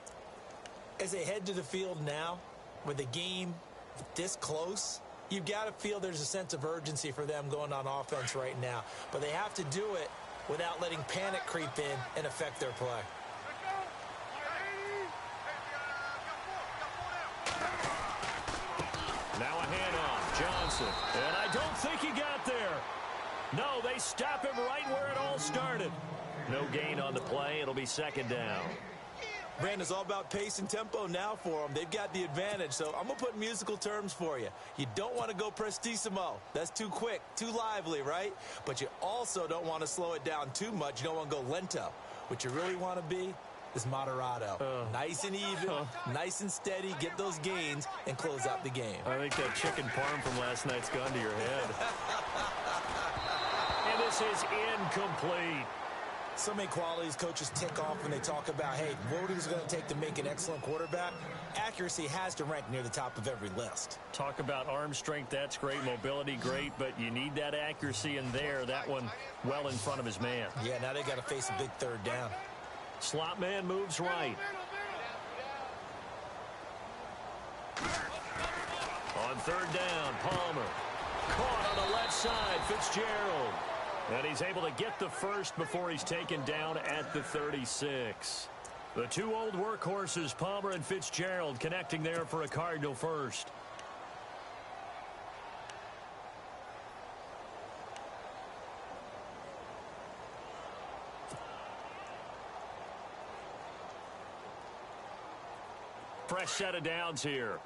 As they head to the field now, with the game this close, you've got to feel there's a sense of urgency for them going on offense right now. But they have to do it without letting panic creep in and affect their play. Now a handoff, Johnson. And I don't think he got there. No, they stop him right where it all started. No gain on the play. It'll be 2nd down. Brandon, it's all about pace and tempo now for them. They've got the advantage, so I'm going to put musical terms for you. You don't want to go prestissimo. That's too quick, too lively, right? But you also don't want to slow it down too much. You don't want to go lento. What you really want to be is moderato. Nice and even, nice and steady, get those gains, and close out the game. I think that chicken parm from last night's gone to your head. And this is incomplete. So many qualities coaches tick off when they talk about, hey, what is it going to take to make an excellent quarterback? Accuracy has to rank near the top of every list. Talk about arm strength, that's great. Mobility, great. But you need that accuracy in there. That one well in front of his man. Yeah, now they got to face a big 3rd down. Slot man moves right. On 3rd down, Palmer. Caught on the left side, Fitzgerald. And he's able to get the first before he's taken down at the 36. The 2 old workhorses, Palmer and Fitzgerald, connecting there for a Cardinal first. Fresh set of downs here.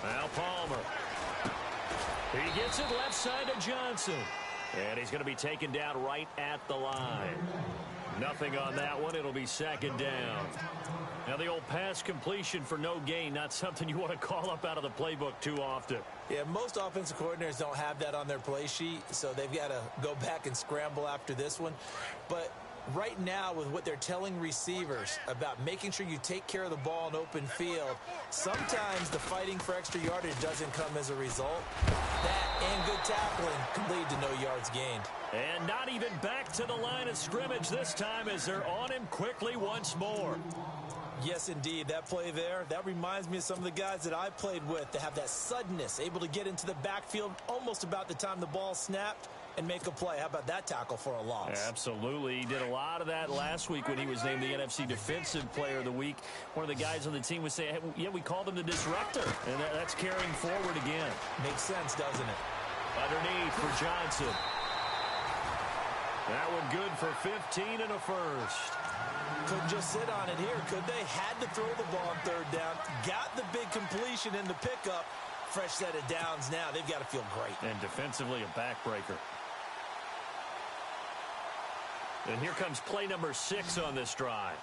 Now Palmer. He gets it left side to Johnson. And he's going to be taken down right at the line. Nothing on that one. It'll be 2nd down. Now, the old pass completion for no gain, not something you want to call up out of the playbook too often. Yeah, most offensive coordinators don't have that on their play sheet, so they've got to go back and scramble after this one. But right now, with what they're telling receivers about making sure you take care of the ball in open field, sometimes the fighting for extra yardage doesn't come as a result. That and good tackling can lead to no yards gained. And not even back to the line of scrimmage this time as they're on him quickly once more. Yes, indeed. That play there, that reminds me of some of the guys that I played with that have that suddenness, able to get into the backfield almost about the time the ball snapped and make a play. How about that tackle for a loss? Absolutely. He did a lot of that last week when he was named the NFC Defensive Player of the Week. One of the guys on the team would say, hey, yeah, we called him the disruptor, and that's carrying forward again. Makes sense, doesn't it? Underneath for Johnson. That one good for 15 and a first. Couldn't just sit on it here, could they? Had to throw the ball on third down. Got the big completion in the pickup. Fresh set of downs now. They've got to feel great. And defensively, a backbreaker. And here comes play number 6 on this drive.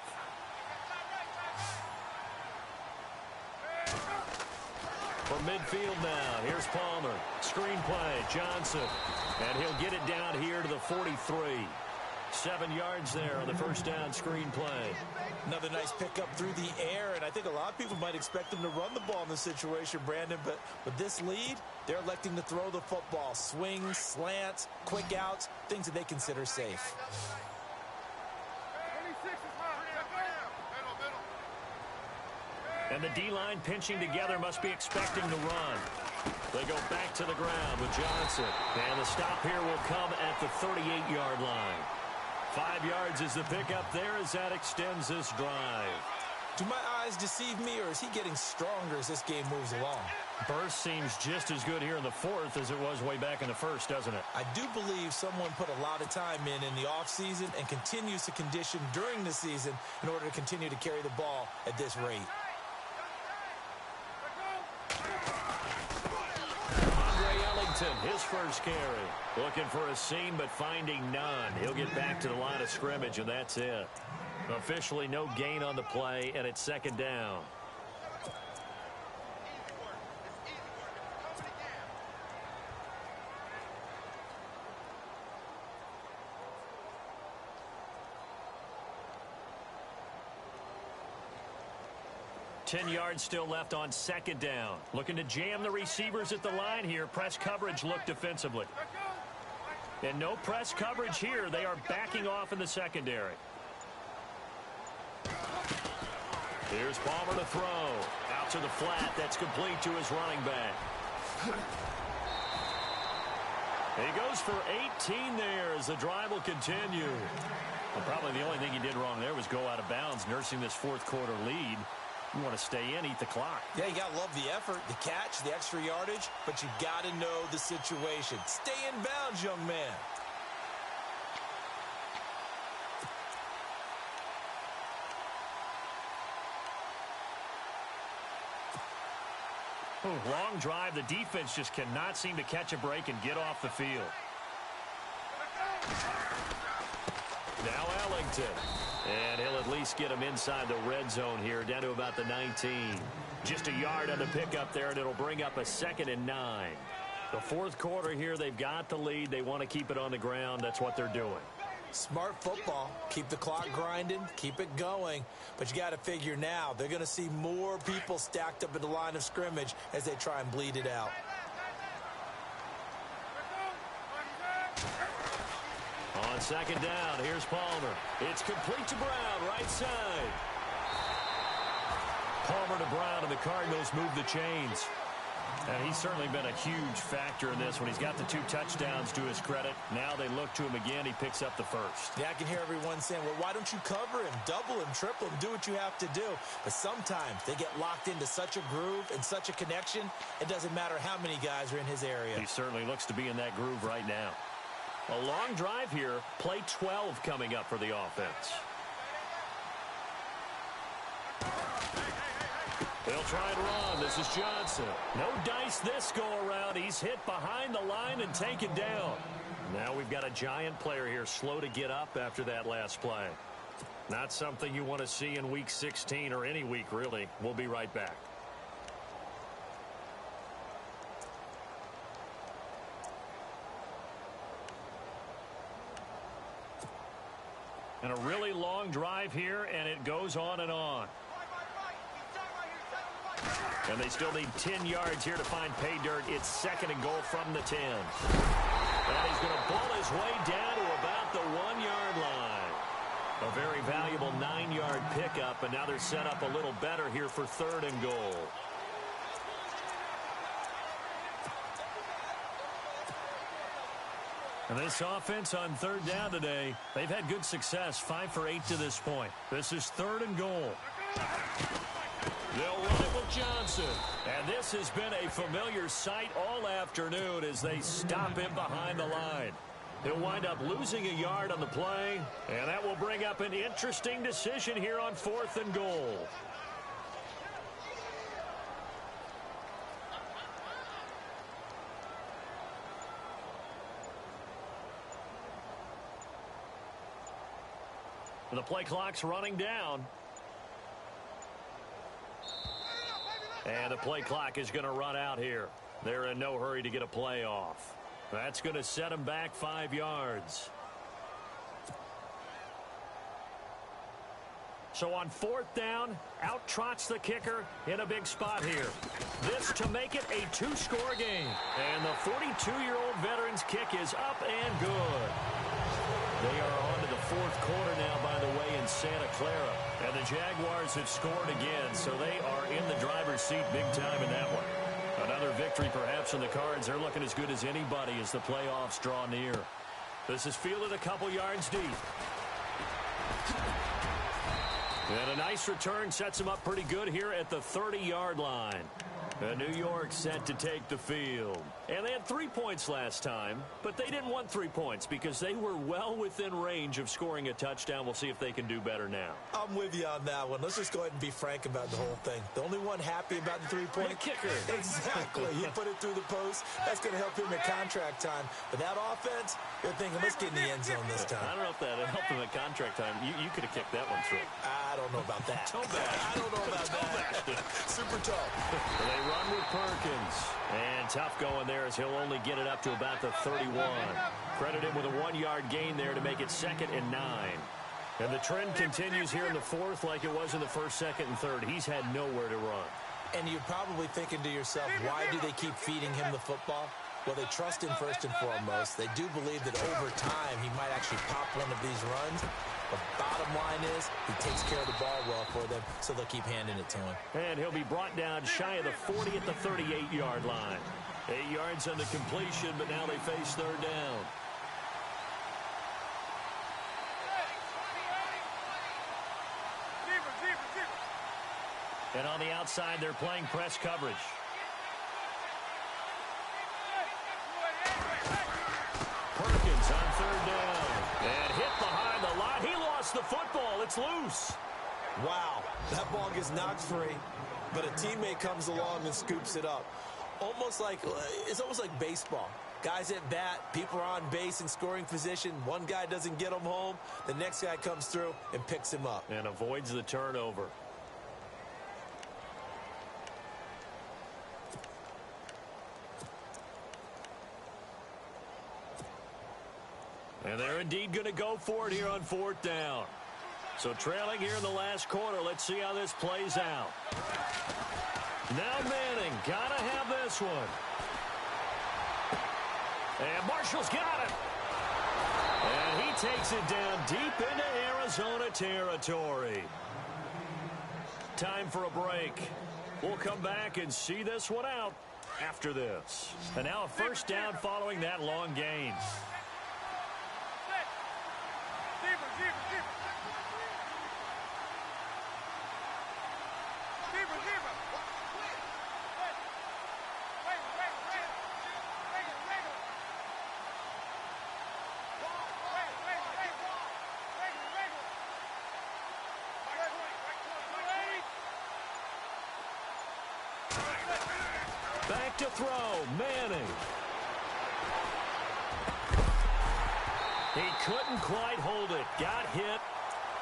From midfield now, here's Palmer. Screen play, Johnson. And he'll get it down here to the 43. 7 yards there on the first down screen play. Another nice pickup through the air, and I think a lot of people might expect them to run the ball in this situation, Brandon, but with this lead, they're electing to throw the football. Swings, slants, quick outs, things that they consider safe. And the D-line pinching together must be expecting the run. They go back to the ground with Johnson. And the stop here will come at the 38-yard line. 5 yards is the pickup there as that extends this drive. Do my eyes deceive me, or is he getting stronger as this game moves along? Burst seems just as good here in the fourth as it was way back in the first, doesn't it? I do believe someone put a lot of time in the offseason and continues to condition during the season in order to continue to carry the ball at this rate. His first carry. Looking for a seam, but finding none. He'll get back to the line of scrimmage, and that's it. Officially no gain on the play, and it's second down. Ten yards still left on second down. Looking to jam the receivers at the line here. Press coverage look defensively. And no press coverage here. They are backing off in the secondary. Here's Palmer to throw. Out to the flat. That's complete to his running back. He goes for 18 there as the drive will continue. Well, probably the only thing he did wrong there was go out of bounds, nursing this fourth quarter lead. You want to stay in, eat the clock. Yeah, you got to love the effort, the catch, the extra yardage, but you got to know the situation. Stay in bounds, young man. Long drive. The defense just cannot seem to catch a break and get off the field. Now Ellington. And he'll at least get him inside the red zone here, down to about the 19. Just a yard on the pickup there, and it'll bring up a 2nd and 9. The fourth quarter here, they've got the lead. They want to keep it on the ground. That's what they're doing. Smart football. Keep the clock grinding. Keep it going. But you got to figure now, they're going to see more people stacked up at the line of scrimmage as they try and bleed it out. On second down, here's Palmer. It's complete to Brown, right side. Palmer to Brown, and the Cardinals move the chains. And he's certainly been a huge factor in this when he's got the 2 touchdowns to his credit. Now they look to him again. He picks up the first. Yeah, I can hear everyone saying, well, why don't you cover him, double him, triple him, do what you have to do. But sometimes they get locked into such a groove and such a connection, it doesn't matter how many guys are in his area. He certainly looks to be in that groove right now. A long drive here. Play 12 coming up for the offense. They'll try and run. This is Johnson. No dice this go-around. He's hit behind the line and taken down. Now we've got a giant player here slow to get up after that last play. Not something you want to see in Week 16 or any week, really. We'll be right back. And a really long drive here, and it goes on and on. And they still need 10 yards here to find pay dirt. It's 2nd and goal from the 10. And he's going to ball his way down to about the 1-yard line. A very valuable 9-yard pickup, and now they're set up a little better here for 3rd and goal. And this offense on 3rd down today, they've had good success, 5 for 8 to this point. This is 3rd and goal. They'll run it with Johnson. And this has been a familiar sight all afternoon as they stop him behind the line. He'll wind up losing a yard on the play, and that will bring up an interesting decision here on 4th and goal. The play clock's running down. And the play clock is going to run out here. They're in no hurry to get a play off. That's going to set them back 5 yards. So on 4th down, out trots the kicker in a big spot here. This to make it a 2-score game. And the 42-year-old veteran's kick is up and good. They are on to the 4th quarter now, by the way, in Santa Clara. And the Jaguars have scored again, so they are in the driver's seat big time in that one. Another victory perhaps in the cards. They're looking as good as anybody as the playoffs draw near. This is fielded a couple yards deep. And a nice return sets them up pretty good here at the 30-yard line. New York set to take the field. And they had 3 points last time, but they didn't want 3 points because they were well within range of scoring a touchdown. We'll see if they can do better now. I'm with you on that one. Let's just go ahead and be frank about the whole thing. The only one happy about the 3-point kicker. Exactly. He put it through the post. That's going to help him at contract time. But that offense, they're thinking, let's get in the end zone this time. I don't know if that helped him at contract time. You could have kicked that one through. I don't know about that. I don't know about that. Super tough. They run with Perkins. And tough going there as he'll only get it up to about the 31. Credit him with a 1-yard gain there to make it 2nd and 9. And the trend continues here in the 4th like it was in the 1st, 2nd, and 3rd. He's had nowhere to run. And you're probably thinking to yourself, why do they keep feeding him the football? Well, they trust him first and foremost. They do believe that over time he might actually pop one of these runs. The bottom line is he takes care of the ball well for them, so they'll keep handing it to him. And he'll be brought down shy of the 40 at the 38-yard line. 8 yards on the completion, but now they face 3rd down. And on the outside, they're playing press coverage. Perkins on 3rd down. And hit behind the line. He lost the football. It's loose. Wow, that ball gets knocked free, but a teammate comes along and scoops it up. It's almost like baseball. Guys at bat, people are on base in scoring position. One guy doesn't get him home. The next guy comes through and picks him up. And avoids the turnover. And they're indeed going to go for it here on 4th down. So trailing here in the last quarter. Let's see how this plays out. Now Manning, got to have this one. And Marshall's got it. And he takes it down deep into Arizona territory. Time for a break. We'll come back and see this one out after this. And now a 1st down following that long gain. Back to throw, Manning. He couldn't quite hold it. Got hit.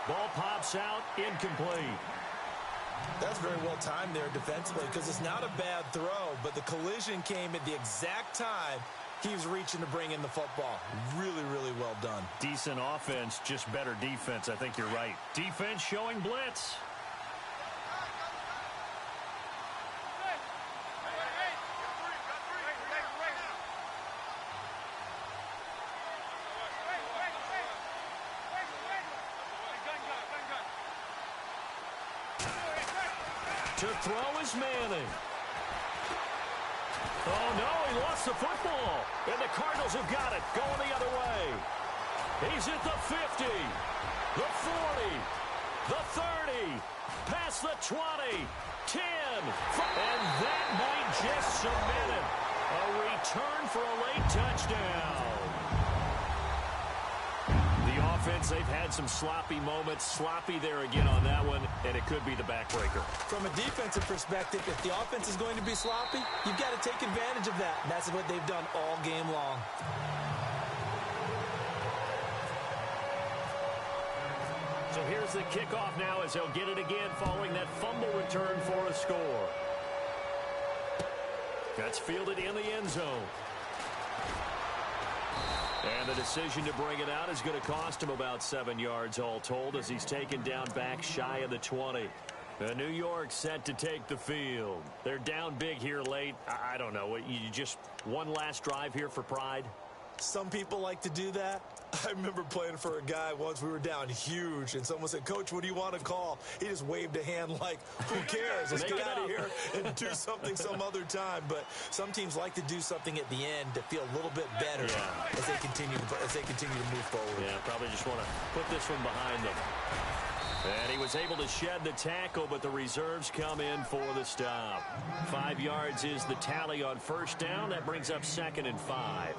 Ball pops out, incomplete. That's very well timed there defensively because it's not a bad throw, but the collision came at the exact time he was reaching to bring in the football. Really, really well done. Decent offense, just better defense. I think you're right. Defense showing blitz. To throw is Manning. Oh, no, he lost the football. And the Cardinals have got it, going the other way. He's at the 50, the 40, the 30, past the 20, 10. And that might just cement it. A return for a late touchdown. The offense, they've had some sloppy moments. Sloppy there again on that one, and it could be the backbreaker. From a defensive perspective, if the offense is going to be sloppy, you've got to take advantage of that. And that's what they've done all game long. So here's the kickoff now as they'll get it again following that fumble return for a score. That's fielded in the end zone. And the decision to bring it out is going to cost him about 7 yards all told as he's taken down back shy of the 20. New York set to take the field. They're down big here late. I don't know. You just one last drive here for pride? Some people like to do that. I remember playing for a guy once. We were down huge, and someone said, "Coach, what do you want to call?" He just waved a hand like, who cares? Let's get out of here and do something some other time. But some teams like to do something at the end to feel a little bit better as they continue to move forward. Yeah, probably just want to put this one behind them. And he was able to shed the tackle, but the reserves come in for the stop. 5 yards is the tally on first down. That brings up 2nd and 5.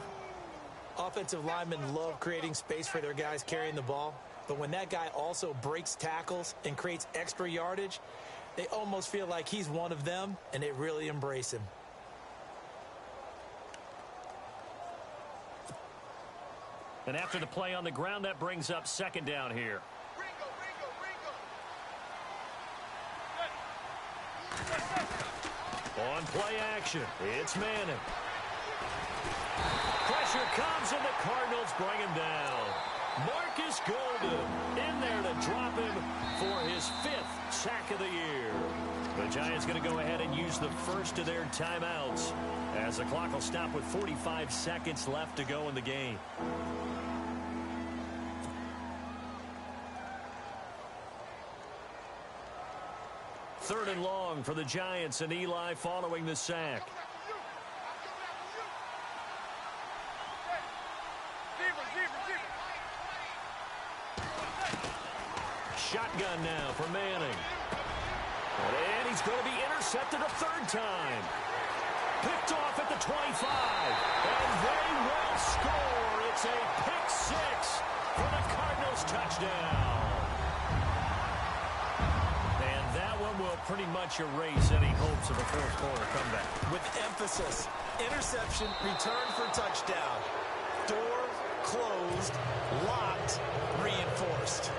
Offensive linemen love creating space for their guys carrying the ball, but when that guy also breaks tackles and creates extra yardage, they almost feel like he's one of them, and they really embrace him. And after the play on the ground, that brings up 2nd down here. On play action, it's Manning. Pressure comes, and the Cardinals bring him down. Marcus Golden in there to drop him for his 5th sack of the year. The Giants going to go ahead and use the first of their timeouts as the clock will stop with 45 seconds left to go in the game. Third and long for the Giants, and Eli following the sack. Shotgun now for Manning. And he's going to be intercepted a 3rd time. Picked off at the 25. And they will score. It's a pick 6 for the Cardinals touchdown. And that one will pretty much erase any hopes of a 4th quarter comeback. With emphasis, interception, return for touchdown. Door closed, locked, reinforced.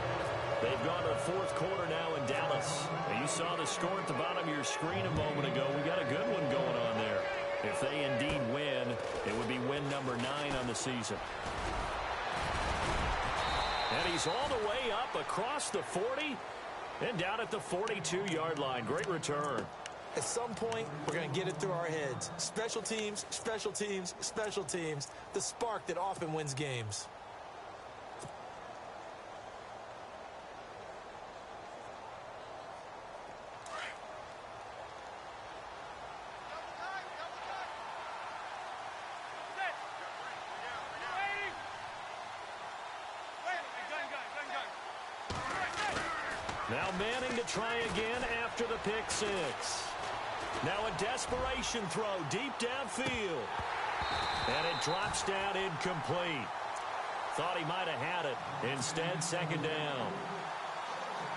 They've gone to the 4th quarter now in Dallas. Now you saw the score at the bottom of your screen a moment ago. We got a good one going on there. If they indeed win, it would be win number 9 on the season. And he's all the way up across the 40 and down at the 42-yard line. Great return. At some point, we're going to get it through our heads. Special teams, special teams, special teams. The spark that often wins games. Now Manning to try again after the pick 6. Now a desperation throw deep downfield. And it drops down incomplete. Thought he might have had it. Instead, 2nd down.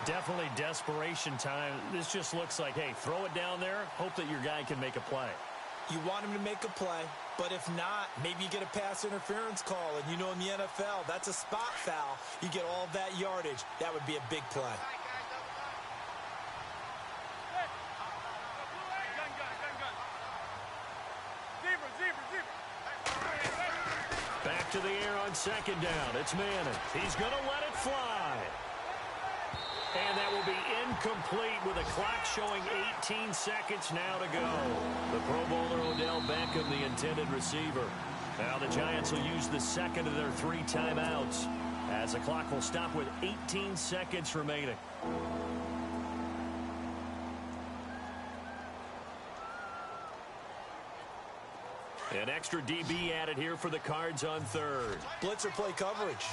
Definitely desperation time. This just looks like, hey, throw it down there. Hope that your guy can make a play. You want him to make a play, but if not, maybe you get a pass interference call, and you know in the NFL, that's a spot foul. You get all that yardage. That would be a big play. Back to the air on second down. It's Manning. He's going to let it fly. And that will be incomplete with a clock showing 18 seconds now to go. The Pro Bowler Odell Beckham, the intended receiver. Now the Giants will use the second of their 3 timeouts as the clock will stop with 18 seconds remaining. An extra DB added here for the Cards on third. Blitzer play coverage.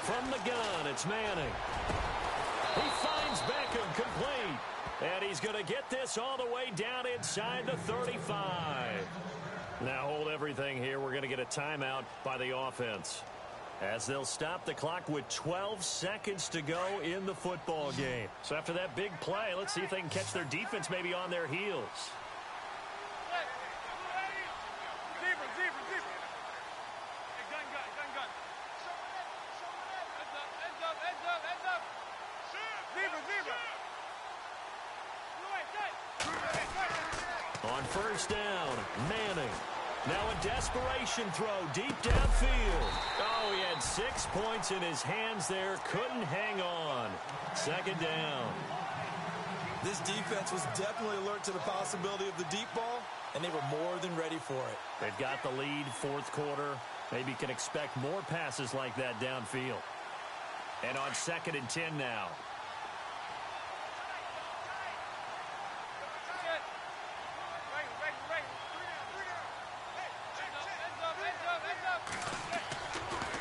From the gun, it's Manning. He finds Beckham complete. And he's going to get this all the way down inside the 35. Now hold everything here. We're going to get a timeout by the offense, as they'll stop the clock with 12 seconds to go in the football game. So after that big play, let's see if they can catch their defense maybe on their heels. On first down, Manning. Now a desperation throw deep downfield. Oh, he had 6 points in his hands there. Couldn't hang on. Second down. This defense was definitely alert to the possibility of the deep ball, and they were more than ready for it. They've got the lead, fourth quarter. Maybe can expect more passes like that downfield. And on 2nd and 10 now.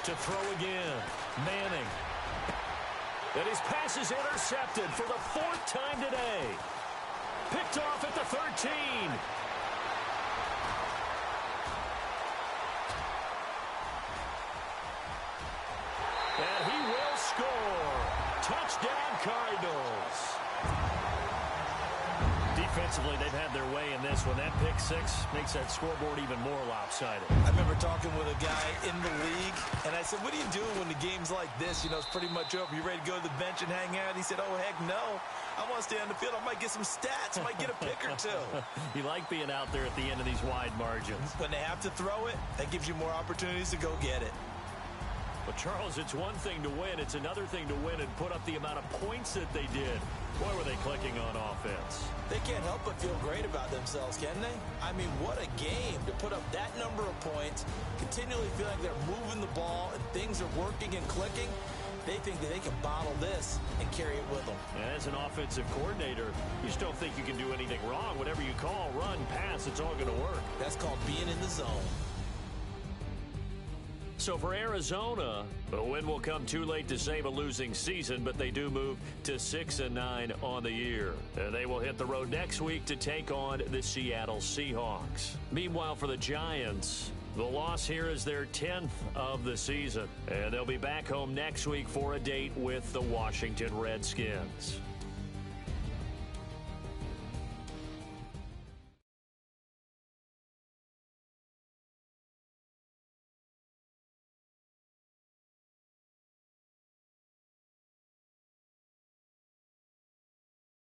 To throw again, Manning. And his pass is intercepted for the 4th time today. Picked off at the 13. And he will score. Touchdown, Cardinals. Defensively, they've had their way in this one. That pick 6 makes that scoreboard even more lopsided. I remember talking with a guy in the league, and I said, what do you do when the game's like this? You know, it's pretty much over. You ready to go to the bench and hang out? He said, oh, heck no. I want to stay on the field. I might get some stats. I might get a pick or 2. You like being out there at the end of these wide margins. When they have to throw it, that gives you more opportunities to go get it. But, Charles, it's one thing to win. It's another thing to win and put up the amount of points that they did. Boy, were they clicking on offense. They can't help but feel great about themselves, can they? I mean, what a game to put up that number of points, continually feel like they're moving the ball and things are working and clicking. They think that they can bottle this and carry it with them. And as an offensive coordinator, you just don't think you can do anything wrong. Whatever you call, run, pass, it's all going to work. That's called being in the zone. So for Arizona, the win will come too late to save a losing season, but they do move to 6-9 on the year. They will hit the road next week to take on the Seattle Seahawks. Meanwhile, for the Giants, the loss here is their 10th of the season, and they'll be back home next week for a date with the Washington Redskins.